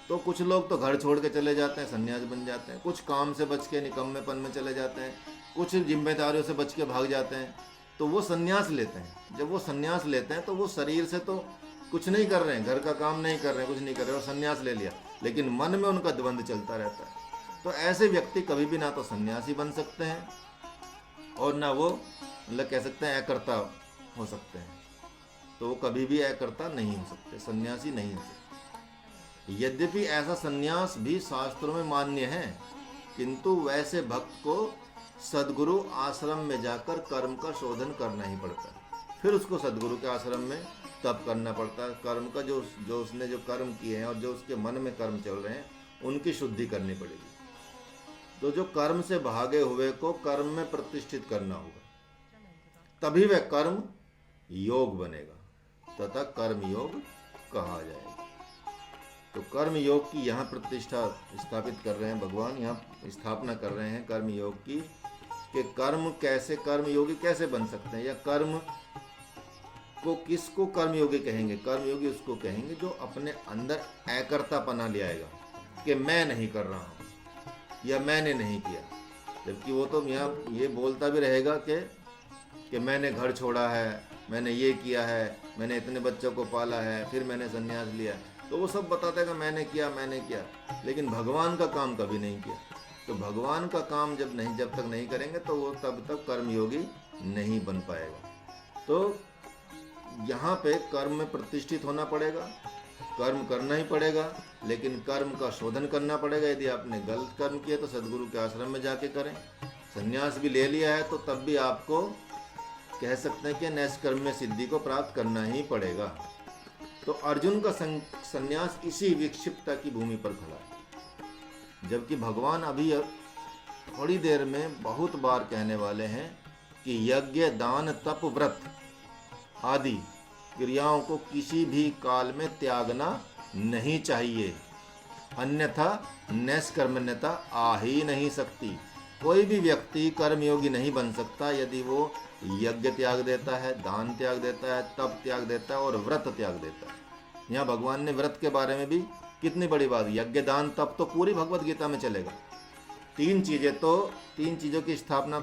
तो कुछ लोग तो घर छोड़ के चले जाते हैं, सन्यास बन जाते हैं, कुछ काम से बच के निकम्मेपन में चले जाते हैं, कुछ जिम्मेदारियों से बच के भाग जाते हैं, तो वो सन्यास लेते हैं। जब वो सन्यास लेते हैं तो वो शरीर से तो कुछ नहीं कर रहे हैं, घर का काम नहीं कर रहे हैं, कुछ नहीं कर रहे और सन्यास ले लिया, लेकिन मन में उनका द्वंद्व चलता रहता है। तो ऐसे व्यक्ति कभी भी ना तो सन्यासी बन सकते हैं और ना वो मतलब कह सकते हैं अकर्ता हो सकते हैं। तो वो कभी भी अकर्ता नहीं हो सकते, सन्यासी नहीं हो सकते। यद्यपि ऐसा सन्यास भी शास्त्रों में मान्य है, किंतु वैसे भक्त को सद्गुरु आश्रम में जाकर कर्म का शोधन करना ही पड़ता है। फिर उसको सद्गुरु के आश्रम में तप करना पड़ता है। कर्म का जो उसने जो कर्म किए हैं और जो उसके मन में कर्म चल रहे हैं, उनकी शुद्धि करनी पड़ेगी। तो जो कर्म से भागे हुए को कर्म में प्रतिष्ठित करना होगा, तभी वह कर्म योग बनेगा तथा कर्म योग कहा जाएगा। तो कर्म योग की यहाँ प्रतिष्ठा स्थापित कर रहे हैं भगवान, यहाँ स्थापना कर रहे हैं कर्म योग की, कि कर्म कैसे, कर्म योगी कैसे बन सकते हैं, या कर्म को किसको कर्म योगी कहेंगे? कर्म योगी उसको कहेंगे जो अपने अंदर अकर्तापना ले आएगा कि मैं नहीं कर रहा हूँ या मैंने नहीं किया। जबकि वो तो यहाँ ये बोलता भी रहेगा कि मैंने घर छोड़ा है, मैंने ये किया है, मैंने इतने बच्चों को पाला है, फिर मैंने संन्यास लिया, तो वो सब बताता है कि मैंने किया, लेकिन भगवान का काम कभी नहीं किया। तो भगवान का काम जब तक नहीं करेंगे तो वो तब तक कर्मयोगी नहीं बन पाएगा। तो यहाँ पे कर्म में प्रतिष्ठित होना पड़ेगा, कर्म करना ही पड़ेगा, लेकिन कर्म का शोधन करना पड़ेगा। यदि आपने गलत कर्म किया तो सद्गुरु के आश्रम में जाके करें। संन्यास भी ले लिया है तो तब भी आपको कह सकते हैं कि नैष्कर्म में सिद्धि को प्राप्त करना ही पड़ेगा। तो अर्जुन का संन्यास इसी विक्षिप्तता की भूमि पर खड़ा है, जबकि भगवान अभी थोड़ी देर में बहुत बार कहने वाले हैं कि यज्ञ दान तप व्रत आदि क्रियाओं को किसी भी काल में त्यागना नहीं चाहिए, अन्यथा नैष्कर्मण्यता आ ही नहीं सकती। कोई भी व्यक्ति कर्मयोगी नहीं बन सकता यदि वो यज्ञ त्याग देता है, दान त्याग देता है, तप त्याग देता है और व्रत त्याग देता है। यहाँ भगवान ने व्रत के बारे में भी कितनी बड़ी बात, यज्ञ दान तप तो पूरी भगवत गीता में चलेगा। तीन चीज़ों की स्थापना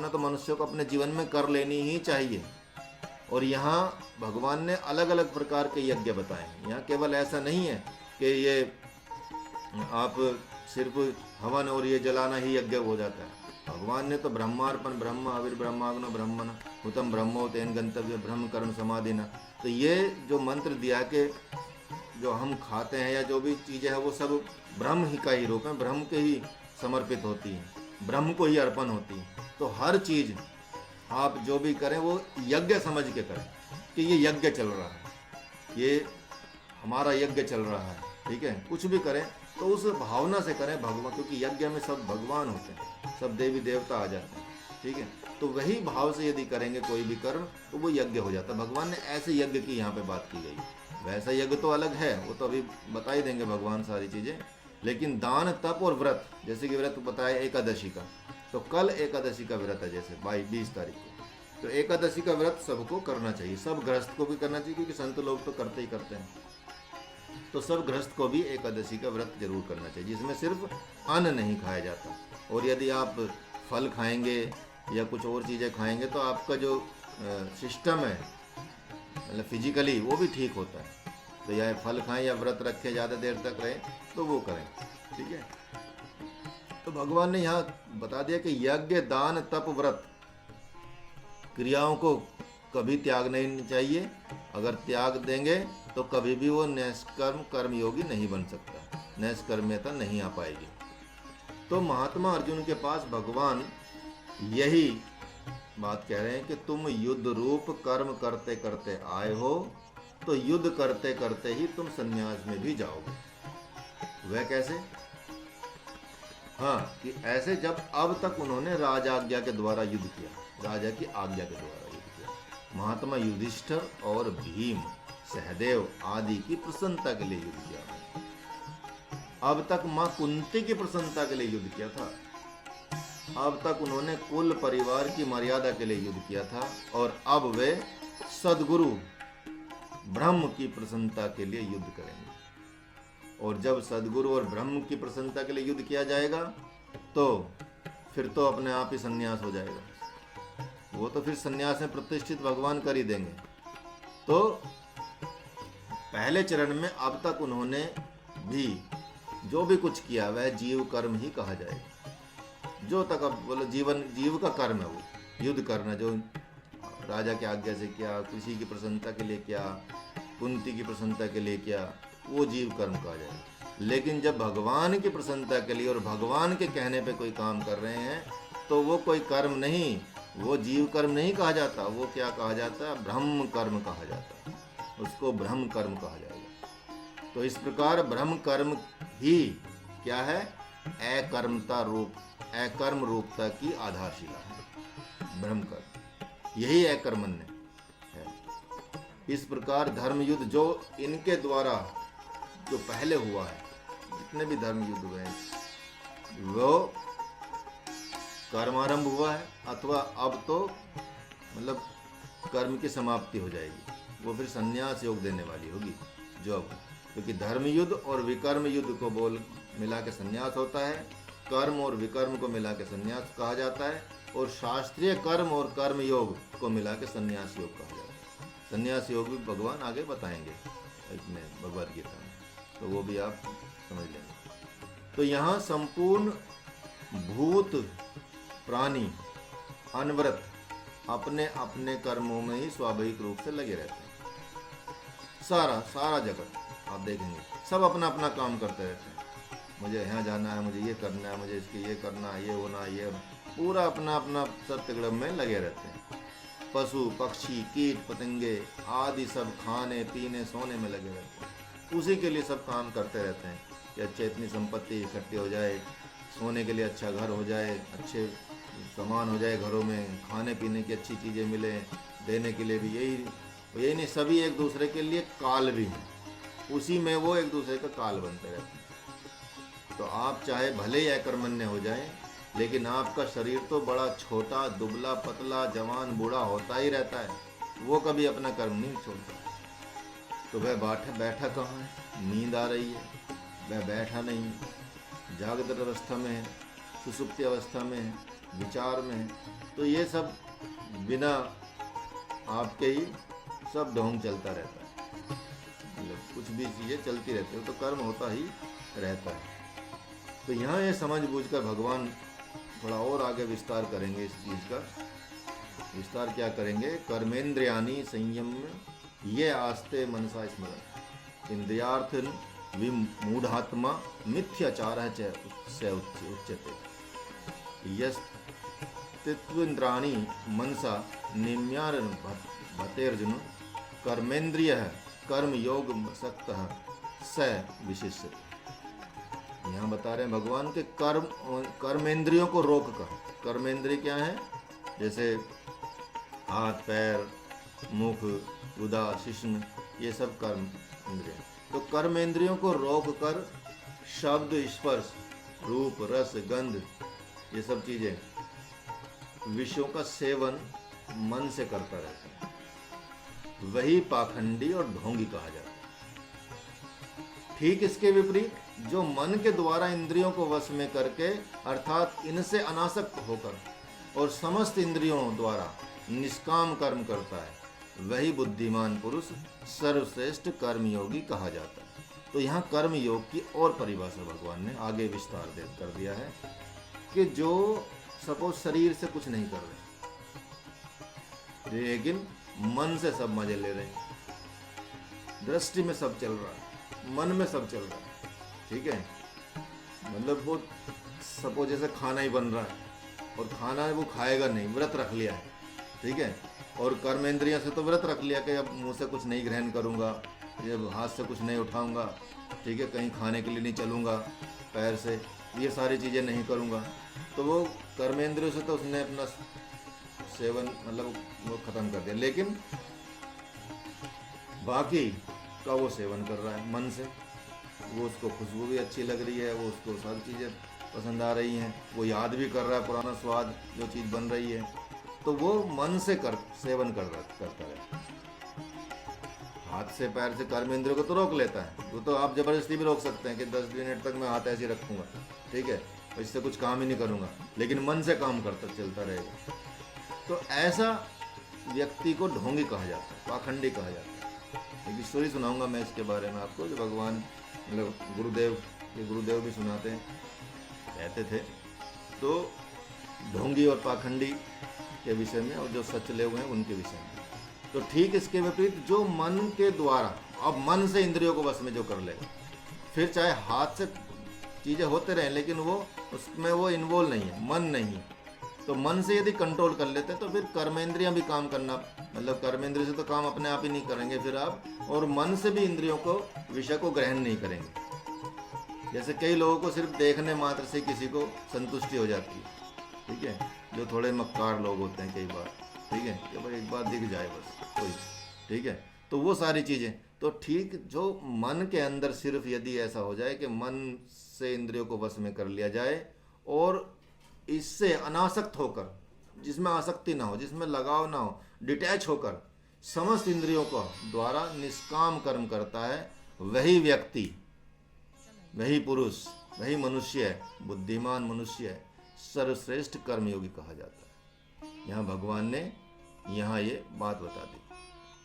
तो मनुष्य को अपने जीवन में कर लेनी ही चाहिए। और यहाँ भगवान ने अलग अलग प्रकार के यज्ञ बताए। यहाँ केवल ऐसा नहीं है कि ये आप सिर्फ हवन और ये जलाना ही यज्ञ हो जाता है। भगवान ने तो ब्रह्मार्पण ब्रह्म आविर्ब्रह्माग्नो ब्रह्मण हुतम ब्रह्मो तेन गंतव्य ब्रह्म कर्ण समाधिना, तो ये जो मंत्र दिया कि जो हम खाते हैं या जो भी चीज़ें हैं वो सब ब्रह्म ही का ही रूप है, ब्रह्म के ही समर्पित होती है, ब्रह्म को ही अर्पण होती है। तो हर चीज़ आप जो भी करें वो यज्ञ समझ के करें कि ये यज्ञ चल रहा है, ये हमारा यज्ञ चल रहा है, ठीक है। कुछ भी करें तो उस भावना से करें भगवान, क्योंकि यज्ञ में सब भगवान होते हैं, सब देवी देवता आ जाते हैं, ठीक है। तो वही भाव से यदि करेंगे कोई भी कर्म तो वो यज्ञ हो जाता है। भगवान ने ऐसे यज्ञ की यहाँ पे बात की गई। वैसा यज्ञ तो अलग है, वो तो अभी बता ही देंगे भगवान सारी चीज़ें। लेकिन दान तप और व्रत, जैसे कि व्रत बताया एकादशी का, तो कल एकादशी का व्रत है जैसे 20 तारीख को, तो एकादशी का व्रत सबको करना चाहिए, सब गृहस्थ को भी करना चाहिए, क्योंकि संत लोग तो करते ही करते हैं। तो सब गृहस्थ को भी एकादशी का व्रत जरूर करना चाहिए, जिसमें सिर्फ अन्न नहीं खाया जाता। और यदि आप फल खाएंगे या कुछ और चीज़ें खाएंगे तो आपका जो सिस्टम है, मतलब फिजिकली, वो भी ठीक होता है। तो या फल खाएं या व्रत रखें, ज़्यादा देर तक रहें तो वो करें, ठीक है। तो भगवान ने यहाँ बता दिया कि यज्ञ दान तप व्रत क्रियाओं को कभी त्याग नहीं चाहिए। अगर त्याग देंगे तो कभी भी वो नैष्कर्म कर्मयोगी नहीं बन सकता, नैष्कर्म्यता नहीं आ पाएगी। तो महात्मा अर्जुन के पास भगवान यही बात कह रहे हैं कि तुम युद्ध रूप कर्म करते करते आए हो, तो युद्ध करते करते ही तुम संन्यास में भी जाओगे। वह कैसे? हाँ, कि ऐसे जब अब तक उन्होंने राजाज्ञा के द्वारा युद्ध किया, राजा की आज्ञा के द्वारा युद्ध किया। महात्मा युधिष्ठिर और भीम, सहदेव आदि की प्रसन्नता के लिए युद्ध किया। अब तक मां कुंती की प्रसन्नता के लिए युद्ध किया था। अब तक उन्होंने कुल परिवार की मर्यादा के लिए युद्ध किया था, और अब वे सद्गुरु ब्रह्म की प्रसन्नता के लिए युद्ध करेंगे। और जब सद्गुरु और ब्रह्म की प्रसन्नता के लिए युद्ध किया जाएगा तो फिर तो अपने आप ही संन्यास हो जाएगा। वो तो फिर संन्यास में प्रतिष्ठित भगवान कर ही देंगे। तो पहले चरण में अब तक उन्होंने भी जो भी कुछ किया वह जीव कर्म ही कहा जाएगा। जो तक अब बोलो जीव का कर्म है वो युद्ध करना, जो राजा की आज्ञा से किया, किसी की प्रसन्नता के लिए किया, कुंती की प्रसन्नता के लिए किया, वो जीव कर्म कहा जाएगा। लेकिन जब भगवान की प्रसन्नता के लिए और भगवान के कहने पे कोई काम कर रहे हैं तो वो कोई कर्म नहीं, वो जीव कर्म नहीं कहा जाता। वो क्या कहा जाता है? ब्रह्म कर्म कहा जाता है। उसको ब्रह्म कर्म कहा जाएगा। तो इस प्रकार ब्रह्म कर्म ही क्या है? अकर्म रूपता की आधारशिला है ब्रह्म कर्म, यही अकर्मण्य है। इस प्रकार धर्म युद्ध जो इनके द्वारा जो पहले हुआ है, जितने भी धर्म युद्ध हुए हैं, वो कर्मारंभ हुआ है, अथवा अब तो मतलब कर्म की समाप्ति हो जाएगी, वो फिर संन्यास योग देने वाली होगी जो अब, क्योंकि धर्म युद्ध और विकर्म युद्ध को मिला के संन्यास होता है, कर्म और विकर्म को मिला के संन्यास कहा जाता है, और शास्त्रीय कर्म और कर्म योग को मिला के संन्यास योग कहा जाता है। संन्यास योग भी भगवान आगे बताएंगे इसमें भगवद गीता में, तो वो भी आप समझ लेंगे। तो यहाँ संपूर्ण भूत प्राणी अनवरत अपने अपने कर्मों में ही स्वाभाविक रूप से लगे रहते हैं। सारा जगत आप देखेंगे सब अपना अपना काम करते रहते हैं। मुझे यहाँ जाना है, मुझे ये करना है, मुझे इसके ये करना है, ये होना, ये पूरा अपना अपना सत्यग्रम में लगे रहते हैं। पशु पक्षी कीट पतंगे आदि सब खाने पीने सोने में लगे रहते हैं। उसी के लिए सब काम करते रहते हैं कि अच्छे इतनी संपत्ति इकट्ठी हो जाए, सोने के लिए अच्छा घर हो जाए, अच्छे सामान हो जाए घरों में, खाने पीने की अच्छी चीज़ें मिले, देने के लिए भी यही नहीं, सभी एक दूसरे के लिए काल भी हैं, उसी में वो एक दूसरे का काल बनते रहते हैं। तो आप चाहे भले ही अकर्मण्य हो जाएं, लेकिन आपका शरीर तो बड़ा छोटा दुबला पतला जवान बूढ़ा होता ही रहता है, वो कभी अपना कर्म नहीं छोड़ता। तो वह बैठा कहाँ है? नींद आ रही है, वह बैठा नहीं है, जागृत अवस्था में है, सुसुप्ति अवस्था में है, विचार में है, तो ये सब बिना आपके ही सब ढोंग चलता रहता है। मतलब कुछ भी चीज़ें चलती रहती है तो कर्म होता ही रहता है। तो यहाँ ये समझ बूझकर भगवान थोड़ा और आगे विस्तार करेंगे इस चीज़ का। विस्तार क्या करेंगे? कर्मेंद्रियानि संयम ये आस्ते मनसा स्मरण इंद्रियार्थ विमूढ़ात्मा मिथ्याचारः च से उच्यते यस्तित्वेन्द्राणि मनसा निम्यारन भतेर्जुन कर्मेंद्रियः कर्मयोग सक्तः स विशिष्यते। यहाँ बता रहे हैं भगवान के कर्मेंद्रियों को रोक कर। कर्मेंद्रिय क्या है? जैसे हाथ, पैर, मुख, उदा, शिश्न, ये सब कर्म इंद्रिय। तो कर्मेंद्रियों को रोक कर शब्द, स्पर्श, रूप, रस, गंध, ये सब चीजें विषयों का सेवन मन से करता रहता है, वही पाखंडी और ढोंगी कहा जाता है। ठीक इसके विपरीत जो मन के द्वारा इंद्रियों को वश में करके अर्थात इनसे अनासक्त होकर और समस्त इंद्रियों द्वारा निष्काम कर्म करता है, वही बुद्धिमान पुरुष सर्वश्रेष्ठ कर्मयोगी कहा जाता है। तो यहाँ कर्म योग की और परिभाषा भगवान ने आगे विस्तार कर दिया है कि जो सपोज शरीर से कुछ नहीं कर रहे लेकिन मन से सब मजे ले रहे हैं, दृष्टि में सब चल रहा है, मन में सब चल रहा है, ठीक है। मतलब वो सपोज जैसे खाना ही बन रहा है और खाना वो खाएगा नहीं, व्रत रख लिया है, ठीक है। और कर्मेंद्रियों से तो व्रत रख लिया कि अब मुंह से कुछ नहीं ग्रहण करूंगा, जब हाथ से कुछ नहीं उठाऊंगा, ठीक है, कहीं खाने के लिए नहीं चलूंगा, पैर से ये सारी चीज़ें नहीं करूंगा। तो वो कर्मेंद्रियों से तो उसने अपना सेवन मतलब वो खत्म कर दिया, लेकिन बाकी का वो सेवन कर रहा है मन से। वो उसको खुशबू भी अच्छी लग रही है, वो उसको सब चीज़ें पसंद आ रही हैं, वो याद भी कर रहा है पुराना स्वाद जो चीज़ बन रही है, तो वो मन से सेवन करता है। हाथ से पैर से कर्मेंद्रियों को तो रोक लेता है, वो तो आप जबरदस्ती भी रोक सकते हैं कि 10 मिनट तक मैं हाथ ऐसे ही रखूँगा, ठीक है, इससे कुछ काम ही नहीं करूँगा, लेकिन मन से काम करता चलता रहेगा। तो ऐसा व्यक्ति को ढोंगी कहा जाता है, पाखंडी कहा जाता है। एक स्टोरी सुनाऊंगा मैं इसके बारे में आपको, जो भगवान मतलब गुरुदेव भी सुनाते हैं, कहते थे। तो ढोंगी और पाखंडी के विषय में और जो सच ले हुए हैं उनके विषय में। तो ठीक इसके विपरीत जो मन के द्वारा, अब मन से इंद्रियों को बस में जो कर लेगा, फिर चाहे हाथ से चीज़ें होते रहें लेकिन वो उसमें वो इन्वॉल्व नहीं है, मन नहीं है, तो मन से यदि कंट्रोल कर लेते हैं तो फिर कर्मेंद्रियां भी काम करना, मतलब कर्मेंद्रिय से तो काम अपने आप ही नहीं करेंगे फिर आप, और मन से भी इंद्रियों को विषय को ग्रहण नहीं करेंगे। जैसे कई लोगों को सिर्फ देखने मात्र से किसी को संतुष्टि हो जाती है, ठीक है, जो थोड़े मक्कार लोग होते हैं कई बार, ठीक है, कि भाई एक बार दिख जाए बस कोई, ठीक है। तो वो सारी चीज़ें तो ठीक जो मन के अंदर सिर्फ यदि ऐसा हो जाए कि मन से इंद्रियों को वश में कर लिया जाए और इससे अनासक्त होकर, जिसमें आसक्ति ना हो, जिसमें लगाव ना हो, डिटैच होकर समस्त इंद्रियों को द्वारा निष्काम कर्म करता है, वही व्यक्ति, वही पुरुष, वही मनुष्य है, बुद्धिमान मनुष्य है, सर्वश्रेष्ठ कर्मयोगी कहा जाता है। यहाँ भगवान ने यहाँ ये बात बता दी।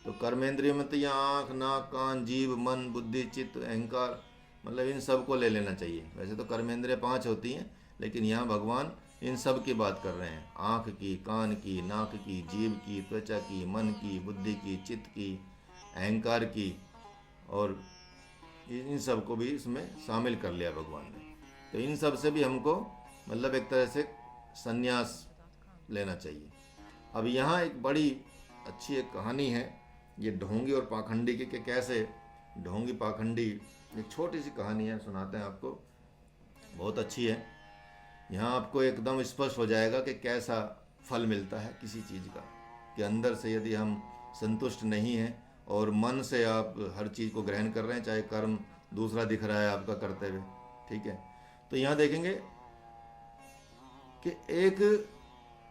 तो कर्मेंद्रियों में तो यहाँ आँख, नाक, कान, जीव, मन, बुद्धि, चित्त, अहंकार, मतलब इन सब को ले लेना चाहिए। वैसे तो कर्मेंद्रिय 5 होती हैं, लेकिन यहाँ भगवान इन सब की बात कर रहे हैं, आँख की, कान की, नाक की, जीव की, त्वचा की, मन की, बुद्धि की, चित्त की, अहंकार की, और इन सब को भी इसमें शामिल कर लिया भगवान ने। तो इन सब से भी हमको मतलब एक तरह से संन्यास लेना चाहिए। अब यहाँ एक बड़ी अच्छी एक कहानी है, ये ढोंगी और पाखंडी के कैसे ढोंगी पाखंडी, एक छोटी सी कहानी है, सुनाते हैं आपको, बहुत अच्छी है। यहाँ आपको एकदम स्पष्ट हो जाएगा कि कैसा फल मिलता है किसी चीज़ का, कि अंदर से यदि हम संतुष्ट नहीं हैं और मन से आप हर चीज़ को ग्रहण कर रहे हैं, चाहे कर्म दूसरा दिख रहा है आपका करते हुए, ठीक है। तो यहाँ देखेंगे कि एक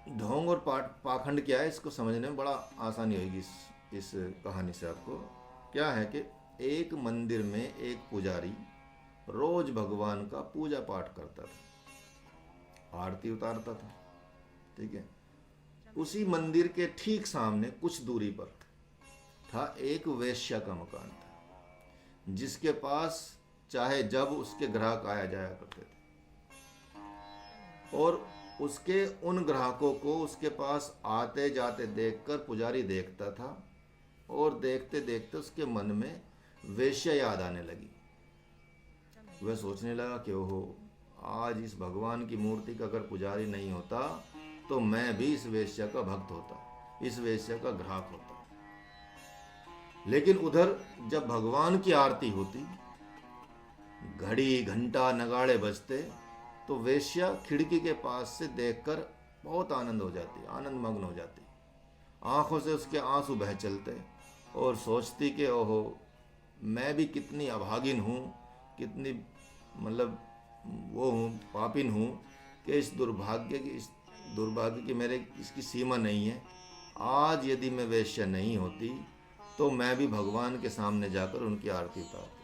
ढोंग और पाखंड क्या है, इसको समझने में बड़ा आसानी होगी इस कहानी से आपको। क्या है कि एक मंदिर में एक पुजारी रोज भगवान का पूजा पाठ करता था, आरती उतारता था। ठीक है। उसी मंदिर के ठीक सामने कुछ दूरी पर था एक वेश्या का मकान था, जिसके पास चाहे जब उसके ग्राहक आया जाया करते थे, और उसके उन ग्राहकों को उसके पास आते जाते देखकर पुजारी देखता था, और देखते देखते उसके मन में वेश्या याद आने लगी। वह सोचने लगा कि ओहो, आज इस भगवान की मूर्ति का अगर पुजारी नहीं होता तो मैं भी इस वेश्या का भक्त होता, इस वेश्या का ग्राहक होता। लेकिन उधर जब भगवान की आरती होती, घड़ी घंटा नगाड़े बजते, तो वेश्या खिड़की के पास से देखकर बहुत आनंद हो जाती, आनंद मग्न हो जाती। आंखों से उसके आंसू बह चलते और सोचती कि ओहो, मैं भी कितनी अभागिन हूँ, कितनी मतलब वो हूँ, पापिन हूँ कि इस दुर्भाग्य की मेरे इसकी सीमा नहीं है। आज यदि मैं वेश्या नहीं होती तो मैं भी भगवान के सामने जाकर उनकी आरती उतारती।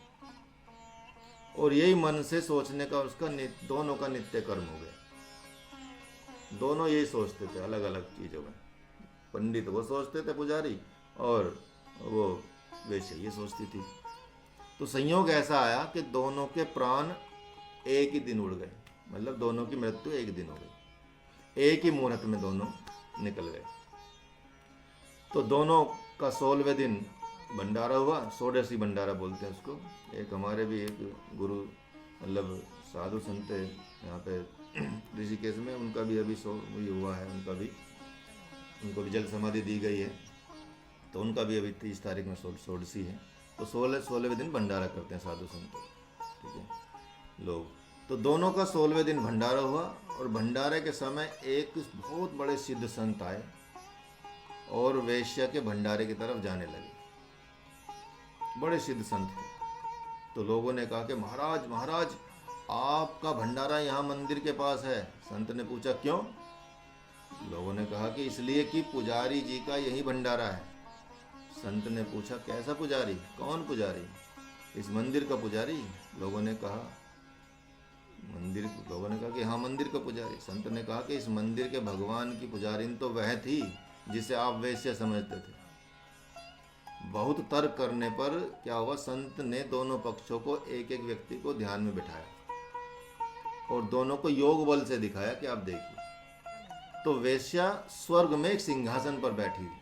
और यही मन से सोचने का उसका दोनों का नित्य कर्म हो गया। दोनों यही सोचते थे अलग अलग चीज़ों में। पंडित वो सोचते थे पुजारी, और वो वेश्या ये सोचती थी। तो संयोग ऐसा आया कि दोनों के प्राण एक ही दिन उड़ गए, मतलब दोनों की मृत्यु एक दिन हो गई, एक ही मुहूर्त में दोनों निकल गए। तो दोनों का 16वें दिन भंडारा हुआ, षोडशी भंडारा बोलते हैं उसको। एक हमारे भी एक गुरु मतलब साधु संत यहाँ पे ऋषिकेश में, उनका भी अभी हुआ है, उनको भी जल समाधि दी गई है, तो उनका भी अभी 30 तारीख में षोडशी है। तो 16वें दिन भंडारा करते हैं साधु संत, ठीक है, लोग। तो दोनों का 16वें दिन भंडारा हुआ, और भंडारे के समय एक बहुत बड़े सिद्ध संत आए और वेश्या के भंडारे की तरफ जाने लगे। बड़े सिद्ध संत थे। तो लोगों ने कहा कि महाराज महाराज, आपका भंडारा यहाँ मंदिर के पास है। संत ने पूछा क्यों? लोगों ने कहा कि इसलिए कि पुजारी जी का यही भंडारा है। संत ने पूछा कैसा पुजारी, कौन पुजारी? इस मंदिर का पुजारी। लोगों ने कहा कि हाँ, मंदिर का पुजारी। संत ने कहा कि इस मंदिर के भगवान की पुजारिन तो वह थी जिसे आप वैश्य समझते थे। बहुत तर्क करने पर क्या हुआ, संत ने दोनों पक्षों को एक एक व्यक्ति को ध्यान में बिठाया और दोनों को योग बल से दिखाया कि आप देखिए। तो वेश्या स्वर्ग में एक सिंहासन पर बैठी हुई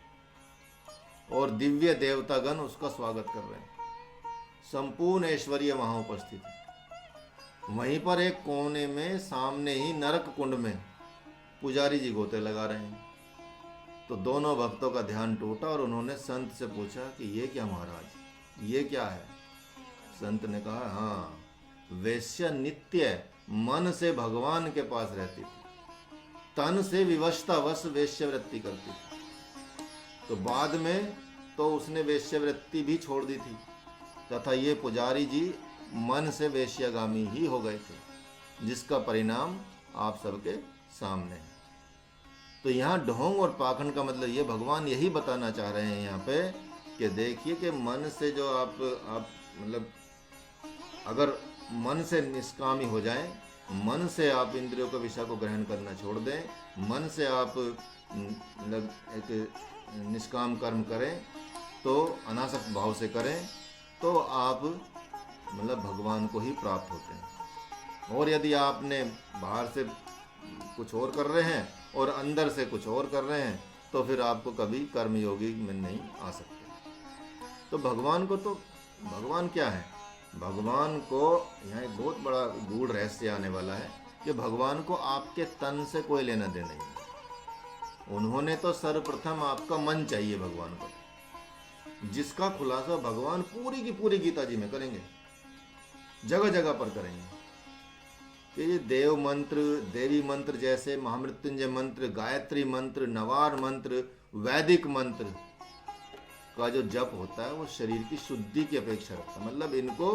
और दिव्य देवतागण उसका स्वागत कर रहे हैं। संपूर्ण ऐश्वर्य वहां उपस्थित है। वहीं पर एक कोने में सामने ही नरक कुंड में पुजारी जी गोते लगा रहे हैं। तो दोनों भक्तों का ध्यान टूटा और उन्होंने संत से पूछा कि ये क्या महाराज, ये क्या है? संत ने कहा हाँ, वेश्या नित्य मन से भगवान के पास रहती थी, तन से विवशतावश वेश्यावृत्ति करती थी। तो बाद में तो उसने वेश्यावृत्ति भी छोड़ दी थी, तथा ये पुजारी जी मन से वेश्यागामी ही हो गए थे, जिसका परिणाम आप सबके सामने है। तो यहाँ ढोंग और पाखंड का मतलब ये भगवान यही बताना चाह रहे हैं यहाँ पे कि देखिए कि मन से जो आप मतलब अगर मन से निष्कामी हो जाएं, मन से आप इंद्रियों के विषय को ग्रहण करना छोड़ दें, मन से आप मतलब एक निष्काम कर्म करें, तो अनासक्त भाव से करें, तो आप मतलब भगवान को ही प्राप्त होते हैं। और यदि आपने बाहर से कुछ और कर रहे हैं और अंदर से कुछ और कर रहे हैं, तो फिर आपको कभी कर्मयोगी में नहीं आ सकते। तो भगवान क्या है? भगवान को यहाँ एक बहुत बड़ा गूढ़ रहस्य आने वाला है कि भगवान को आपके तन से कोई लेना देना नहीं है। उन्होंने तो सर्वप्रथम आपका मन चाहिए भगवान को, जिसका खुलासा भगवान पूरी की पूरी गीता जी में करेंगे, जगह जगह पर करेंगे कि ये देव मंत्र, देवी मंत्र जैसे महामृत्युंजय मंत्र, गायत्री मंत्र, नवार मंत्र, वैदिक मंत्र का जो जप होता है वो शरीर की शुद्धि की अपेक्षा रखता है। मतलब इनको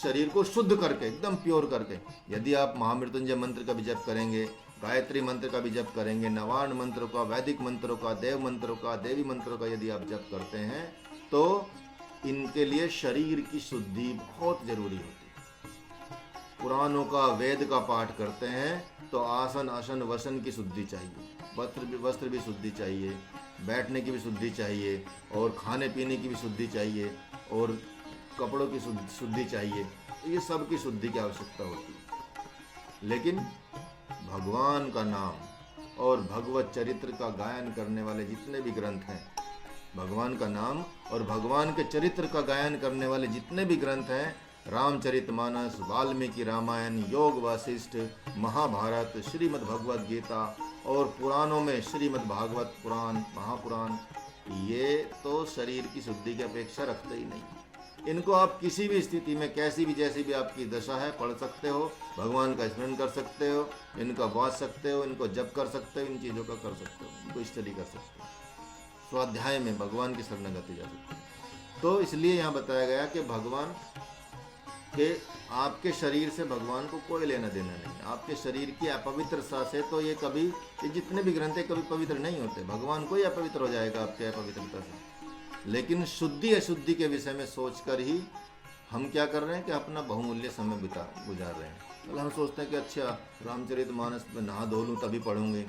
शरीर को शुद्ध करके, एकदम प्योर करके, यदि आप महामृत्युंजय मंत्र का भी जप करेंगे, गायत्री मंत्र का भी जप करेंगे, नवार्ण मंत्रों का, वैदिक मंत्रों का, देव मंत्रों का, देवी मंत्रों का यदि आप जप करते हैं, तो इनके लिए शरीर की शुद्धि बहुत जरूरी होती है। पुराणों का वेद का पाठ करते हैं तो आसन आसन वसन की शुद्धि चाहिए, वस्त्र भी शुद्धि चाहिए, बैठने की भी शुद्धि चाहिए, और खाने पीने की भी शुद्धि चाहिए, और कपड़ों की शुद्धि चाहिए। ये सब की शुद्धि की आवश्यकता होती है। लेकिन भगवान का नाम और भगवत चरित्र का गायन करने वाले जितने भी ग्रंथ हैं, भगवान का नाम और भगवान के चरित्र का गायन करने वाले जितने भी ग्रंथ हैं, रामचरितमानस, वाल्मीकि रामायण, योग वासिष्ठ, महाभारत, श्रीमद् भगवद गीता और पुराणों में श्रीमद् भागवत पुराण, महापुराण, ये तो शरीर की शुद्धि की अपेक्षा रखते ही नहीं। इनको आप किसी भी स्थिति में, कैसी भी, जैसी भी आपकी दशा है, पढ़ सकते हो, भगवान का स्मरण कर सकते हो, इनका वाच सकते हो, इनको जप कर सकते हो, इन चीज़ों का कर सकते हो, इनको स्टडी कर सकते हो, स्वाध्याय में भगवान की शरणागति जा सकती है। तो इसलिए यहाँ बताया गया कि भगवान के, आपके शरीर से भगवान को कोई लेना देना नहीं। आपके शरीर की अपवित्रता से तो ये कभी, ये जितने भी ग्रंथ कभी पवित्र नहीं होते। भगवान को ही अपवित्र हो जाएगा आपके अपवित्रता से। लेकिन शुद्धि अशुद्धि के विषय में सोचकर ही हम क्या कर रहे हैं कि अपना बहुमूल्य समय गुजार रहे हैं। मतलब हम सोचते हैं कि अच्छा रामचरितमानस में नहा धो लूँ तभी पढ़ूंगे।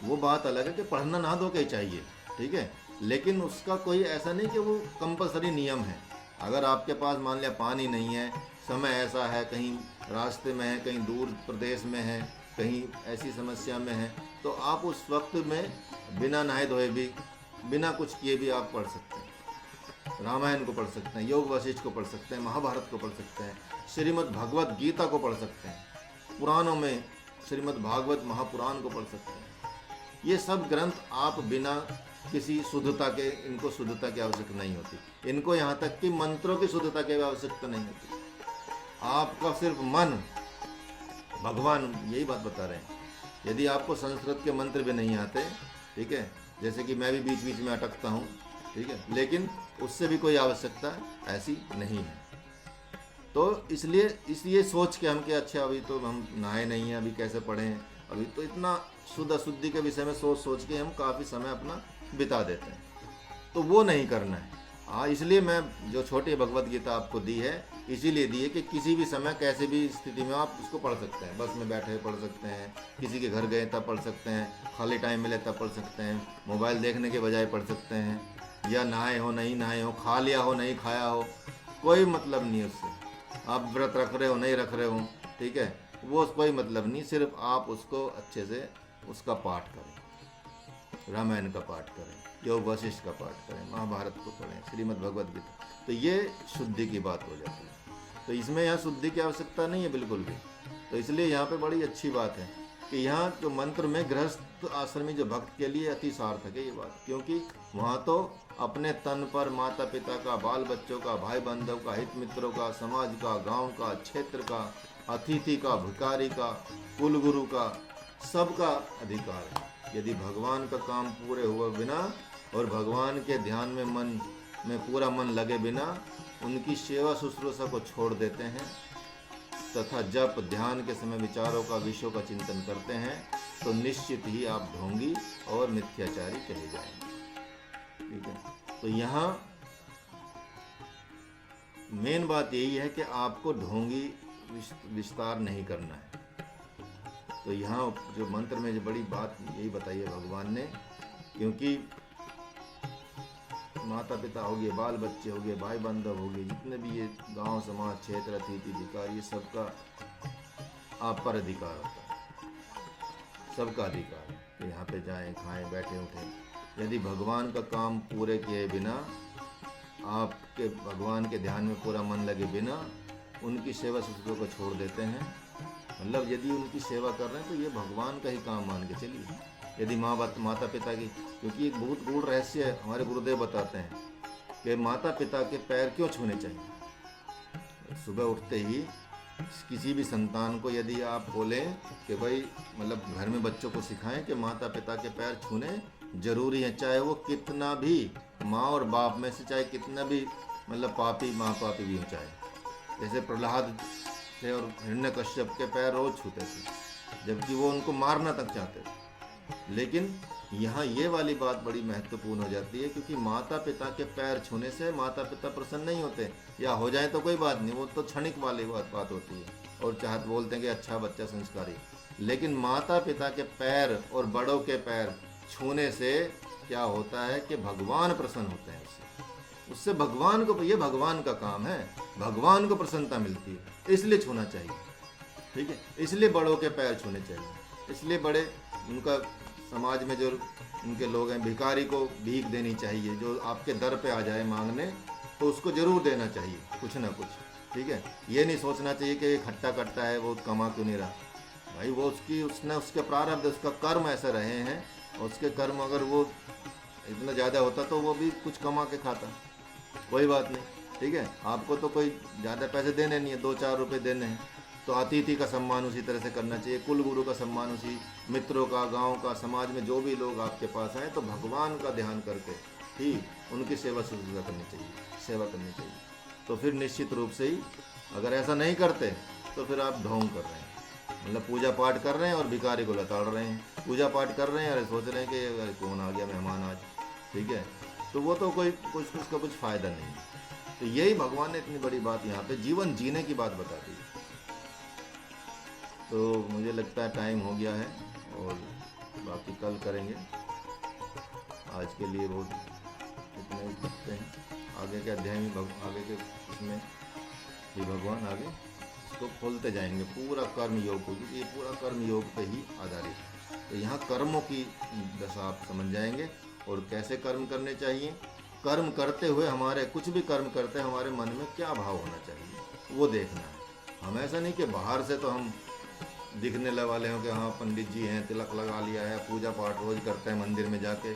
वो बात अलग है कि पढ़ना नहा धो के ही चाहिए, ठीक है, लेकिन उसका कोई ऐसा नहीं कि वो कंपलसरी नियम है। अगर आपके पास मान लिया पानी नहीं है, समय ऐसा है, कहीं रास्ते में है, कहीं दूर प्रदेश में है, कहीं ऐसी समस्या में है, तो आप उस वक्त में बिना नहाए धोए भी, बिना कुछ किए भी आप पढ़ सकते हैं। रामायण को पढ़ सकते हैं, योग वशिष्ठ को पढ़ सकते हैं, महाभारत को पढ़ सकते हैं, श्रीमद् भगवद गीता को पढ़ सकते हैं, पुराणों में श्रीमद् भागवत महापुराण को पढ़ सकते हैं। ये सब ग्रंथ आप बिना किसी शुद्धता के, इनको शुद्धता की आवश्यकता नहीं होती। इनको यहाँ तक कि मंत्रों की शुद्धता की आवश्यकता नहीं होती। आपका सिर्फ मन, भगवान यही बात बता रहे हैं। यदि आपको संस्कृत के मंत्र भी नहीं आते, ठीक है, जैसे कि मैं भी बीच बीच में अटकता हूँ, ठीक है, लेकिन उससे भी कोई आवश्यकता ऐसी नहीं है। तो इसलिए सोच के हम कि अच्छा अभी तो हम नहाए नहीं हैं, अभी कैसे पढ़ें, अभी तो इतना शुद्ध अशुद्धि के विषय में सोच के हम काफ़ी समय अपना बिता देते हैं। तो वो नहीं करना है। हाँ, इसलिए मैं जो छोटी भगवत गीता आपको दी है, इसीलिए दी है कि किसी भी समय, कैसे भी स्थिति में आप उसको पढ़ सकते हैं। बस में बैठे पढ़ सकते हैं, किसी के घर गए तब पढ़ सकते हैं, खाली टाइम मिले तब पढ़ सकते हैं, मोबाइल देखने के बजाय पढ़ सकते हैं, या नहाए हो नहीं नहाए हो, खा लिया हो नहीं खाया हो, कोई मतलब नहीं उससे। आप व्रत रख रहे हो नहीं रख रहे हो, ठीक है, वो कोई मतलब नहीं। सिर्फ आप उसको अच्छे से उसका पाठ करें, रामायण का पाठ करें, योग वशिष्ठ का पाठ करें, महाभारत को पढ़ें, श्रीमद् भगवद गीता, तो ये शुद्धि की बात हो जाती है। तो इसमें यहाँ शुद्धि की आवश्यकता नहीं है बिल्कुल भी। तो इसलिए यहाँ पे बड़ी अच्छी बात है कि यहाँ जो मंत्र में गृहस्थ आश्रमी जो भक्त के लिए अति सार्थक है ये बात, क्योंकि वहाँ तो अपने तन पर माता पिता का, बाल बच्चों का, भाई बंधव का, हित मित्रों का, समाज का, गांव का, क्षेत्र का, अतिथि का, भिखारी का, कुल गुरु का, सबका अधिकार है। यदि भगवान का काम पूरे हुए बिना और भगवान के ध्यान में पूरा मन लगे बिना उनकी सेवा शुश्रूषा को छोड़ देते हैं तथा जप ध्यान के समय विचारों का, विषयों का चिंतन करते हैं, तो निश्चित ही आप ढोंगी और मिथ्याचारी कहे जाएंगे। ठीक है, तो यहाँ मेन बात यही है कि आपको ढोंगी विस्तार नहीं करना है। तो यहाँ जो मंत्र में जो बड़ी बात यही बताई है भगवान ने, क्योंकि माता पिता हो गए, बाल बच्चे हो गए, भाई बंधव हो गए, जितने भी ये गांव समाज क्षेत्र अतिथि अधिकार, ये सबका आप पर अधिकार होता है, सबका अधिकार है कि यहाँ पे जाएं, खाएं, बैठे उठें। यदि भगवान का काम पूरे किए बिना, आपके भगवान के ध्यान में पूरा मन लगे बिना उनकी सेवा शुश्रूषा को छोड़ देते हैं, मतलब यदि उनकी सेवा कर रहे हैं तो ये भगवान का ही काम मान के चलिए। यदि माता पिता की, क्योंकि एक बहुत गूढ़ रहस्य है, हमारे गुरुदेव बताते हैं कि माता पिता के पैर क्यों छूने चाहिए। सुबह उठते ही किसी भी संतान को यदि आप बोलें कि भाई, मतलब घर में बच्चों को सिखाएं कि माता पिता के पैर छूने जरूरी है, चाहे वो कितना भी माँ और बाप में से चाहे कितना भी मतलब पापी माँ पापी भी हो, चाहे जैसे प्रहलाद थे और हिरण्यकश्यप के पैर रोज छूते थे, जबकि वो उनको मारना तक चाहते थे, लेकिन यहाँ ये वाली बात बड़ी महत्वपूर्ण हो जाती है, क्योंकि माता पिता के पैर छूने से माता पिता प्रसन्न नहीं होते, या हो जाए तो कोई बात नहीं, वो तो क्षणिक वाली बात होती है, और चाहत बोलते हैं कि अच्छा बच्चा संस्कारी। लेकिन माता पिता के पैर और बड़ों के पैर छूने से क्या होता है कि भगवान प्रसन्न होते हैं उससे, उससे भगवान को, ये भगवान का काम है, भगवान को प्रसन्नता मिलती है, इसलिए छूना चाहिए। ठीक है, इसलिए बड़ों के पैर छूने चाहिए, इसलिए बड़े उनका समाज में जो उनके लोग हैं, भिखारी को भीख देनी चाहिए, जो आपके दर पे आ जाए मांगने तो उसको जरूर देना चाहिए कुछ ना कुछ। ठीक है, ये नहीं सोचना चाहिए कि खट्टा कट्टा है वो कमा क्यों नहीं रहा, भाई वो उसने उसके प्रारब्ध, उसका कर्म ऐसे रहे हैं, और उसके कर्म अगर वो इतना ज़्यादा होता तो वो भी कुछ कमा के खाता, कोई बात नहीं। ठीक है, आपको तो कोई ज़्यादा पैसे देने नहीं है, 2-4 रुपये देने हैं, तो अतिथि का सम्मान उसी तरह से करना चाहिए, कुल गुरु का सम्मान उसी, मित्रों का, गांव का, समाज में जो भी लोग आपके पास आए तो भगवान का ध्यान करके ही उनकी सेवा शुश्रूषा करनी चाहिए, सेवा करनी चाहिए। तो फिर निश्चित रूप से ही, अगर ऐसा नहीं करते तो फिर आप ढोंग कर रहे हैं, मतलब पूजा पाठ कर रहे हैं और भिखारी को लताड़ रहे हैं, पूजा पाठ कर रहे हैं और सोच रहे हैं कि कौन आ गया मेहमान आज। ठीक है, तो वो तो कोई कुछ उसका कुछ फ़ायदा नहीं है। तो यही भगवान ने इतनी बड़ी बात यहाँ पे जीवन जीने की बात बता दी। तो मुझे लगता है टाइम हो गया है, और बाकी कल करेंगे। आज के लिए बहुत इतना ही करते हैं, आगे के अध्याय में आगे के इसमें भी भगवान आगे इसको खोलते जाएंगे पूरा कर्म योग को, क्योंकि ये पूरा कर्म योग पे ही आधारित है। तो यहाँ कर्मों की दशा आप समझ जाएंगे, और कैसे कर्म करने चाहिए, कर्म करते हुए हमारे, कुछ भी कर्म करते हैं हमारे मन में क्या भाव होना चाहिए वो देखना है। हम ऐसा नहीं कि बाहर से तो हम दिखने वाले हों कि हाँ पंडित जी हैं, तिलक लगा लिया है, पूजा पाठ रोज करते हैं मंदिर में जाके,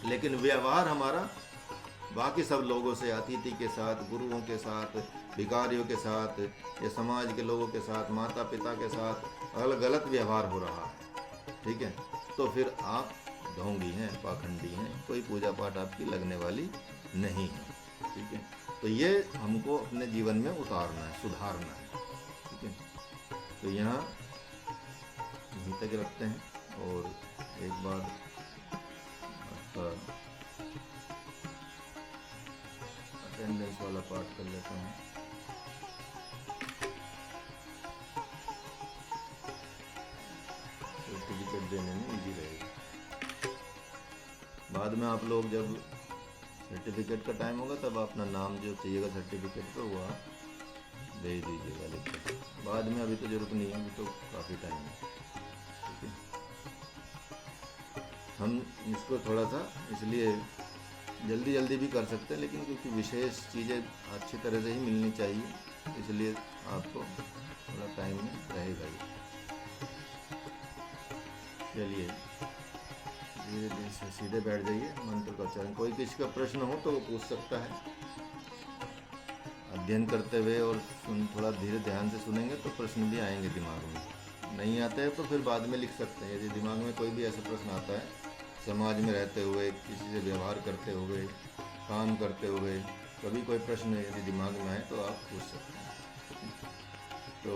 लेकिन व्यवहार हमारा बाकी सब लोगों से, अतिथि के साथ, गुरुओं के साथ, भिखारियों के साथ, या समाज के लोगों के साथ, माता पिता के साथ अलग गलत व्यवहार हो रहा है। ठीक है, तो फिर आप ढोंगी हैं, पाखंडी हैं, कोई पूजा पाठ आपकी लगने वाली नहीं है। ठीक है, तो ये हमको अपने जीवन में उतारना है, सुधारना है। ठीक है, तो यहाँ यहीं तक रखते हैं, और एक बार आपका अटेंडेंस वाला पाठ कर लेता हूँ। सर्टिफिकेट देने में इजी रहेगा, बाद में आप लोग जब सर्टिफिकेट का टाइम होगा तब अपना नाम जो चाहिएगा सर्टिफिकेट पर वो आप भेज दीजिएगा लिख के, बाद में अभी तो ज़रूरत नहीं है, अभी तो काफ़ी टाइम है। ठीक है, हम इसको थोड़ा सा इसलिए जल्दी जल्दी भी कर सकते हैं, लेकिन क्योंकि विशेष चीज़ें अच्छी तरह से ही मिलनी चाहिए, इसलिए आपको थोड़ा टाइम रहेगा ही। चलिए धीरे धीरे से सीधे बैठ जाइए, मंत्र का उच्चारण। कोई किसी का प्रश्न हो तो वो पूछ सकता है। अध्ययन करते हुए और थोड़ा धीरे ध्यान से सुनेंगे तो प्रश्न भी आएंगे दिमाग में, नहीं आते हैं तो फिर बाद में लिख सकते हैं। यदि दिमाग में कोई भी ऐसा प्रश्न आता है, समाज में रहते हुए, किसी से व्यवहार करते हुए, काम करते हुए, कभी कोई प्रश्न यदि दिमाग में आए तो आप पूछ सकते हैं। तो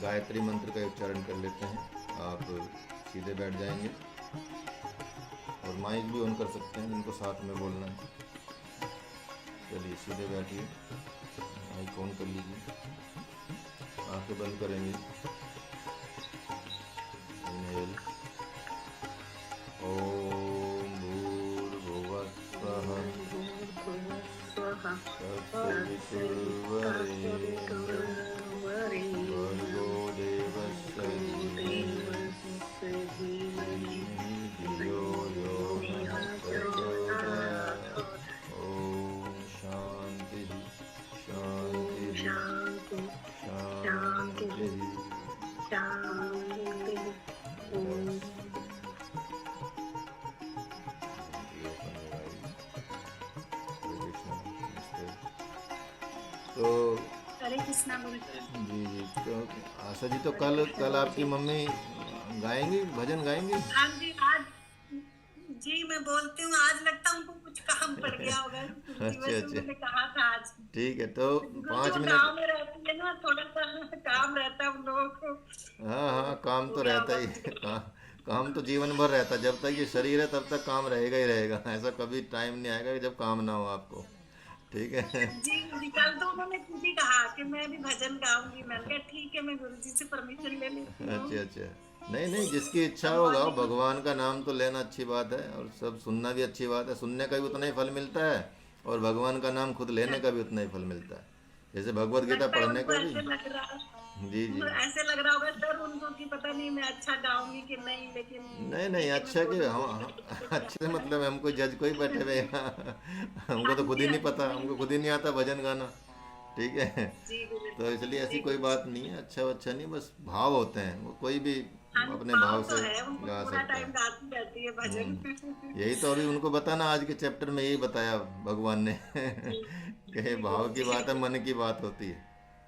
गायत्री मंत्र का उच्चारण कर लेते हैं। आप सीधे बैठ जाएंगे, और माइक भी ऑन कर सकते हैं जिनको साथ में बोलना है। चलिए सीधे बैठिए, माइक ऑन कर लीजिए, आंखें बंद करेंगे। इनहेल, ओम भूर्भुवः स्वः भर्गो देवस्य धीमहि धियो यो नः प्रचोदयात्। ओम शांति शांति शांति। तो हरे कृष्णा गुरु जी जी, तो आशा जी, तो कल आपकी मम्मी गाएंगी, भजन गाएंगी? हाँ जी, आज जी मैं बोलती हूँ, आज लगता है उनको कुछ काम पड़ गया होगा गुरुजी, अच्छा वैसे अच्छा, उन्होंने कहा था आज। ठीक है तो गुरुजी पाँच वो मिनट गाँव में रहती है ना, थोड़ा सा काम रहता है उन लोगों को, हाँ हाँ, काम हो तो गया रहता होगा ही कुछ है। गड़बड़। काम तो जीवन भर रहता है, जब तक ये शरीर है तब तक काम रहेगा ही रहेगा। ऐसा कभी टाइम नहीं आएगा कि जब काम ना हो आपको। ठीक है। जी गुरुजी, कल तो उन्होंने खुद ही कहा कि मैं भी भजन गाऊंगी। मैंने कहा ठीक है, मैं गुरुजी से परमिशन ले लेती हूँ। अच्छा अच्छा, नहीं नहीं, जिसकी इच्छा अब होगा मॉर्निंग। भगवान का नाम तो लेना अच्छी बात है, और सब सुनना भी अच्छी बात है, सुनने का भी उतना ही फल मिलता है और भगवान का नाम खुद लेने का भी उतना ही फल मिलता है, जैसे भगवत गीता लगता है पढ़ने उनको का भी। ऐसे लग रहा, जी जी। ऐसे लग रहा होगा सर उनको कि पता नहीं मैं अच्छा गाऊंगी कि नहीं, लेकिन नहीं नहीं, ठीक है मैं अच्छा कि बोलूंगी अच्छे से मतलब है, हम कोई जज कोई बैठे हुए हैं यहाँ। हमको हाँ तो खुद ही जी हाँ नहीं जी, पता, नहीं हमको खुद नहीं। ही नहीं आता भजन गाना। ठीक है। जी गुरु तो इसलिए ऐसी जी कोई गुरु बात नहीं है, अच्छा अच्छा नहीं, बस भाव होते हैं, वो कोई भी हाँ जी, अपने भाव भाव तो से है, उनको गा पूरा सकता टाइम है। गाती रहती है भजन। यही तो अभी उनको बताना, आज के चैप्टर में यही बताया भगवान ने जी कि ये जी भाव गुरु की जी। बात है, मन की बात होती है,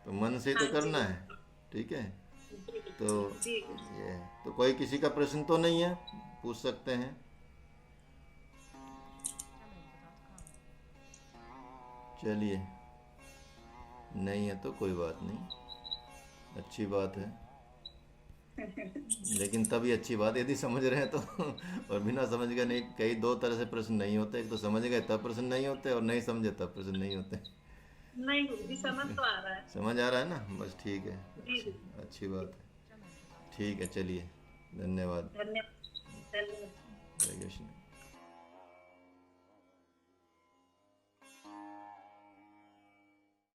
तो मन से ही तो हाँ जी करना गुरु है। ठीक है। जी तो जी जी गुरु। ये है। तो कोई किसी का प्रश्न तो नहीं है, पूछ सकते हैं। चलिए, नहीं है तो कोई बात नहीं, अच्छी बात है। लेकिन तभी अच्छी बात यदि समझ रहे हैं तो और बिना समझ गए नहीं, कई दो तरह से प्रश्न नहीं होते, एक तो समझ गए तब प्रश्न नहीं होते, और नहीं समझे तब प्रश्न नहीं होते। नहीं गुरु जी, समझ तो आ रहा है। समझ आ रहा है ना, बस ठीक है, जी अच्छी गुरु, अच्छी बात है। ठीक है, चलिए, धन्यवाद। धन्यवाद धन्यवाद।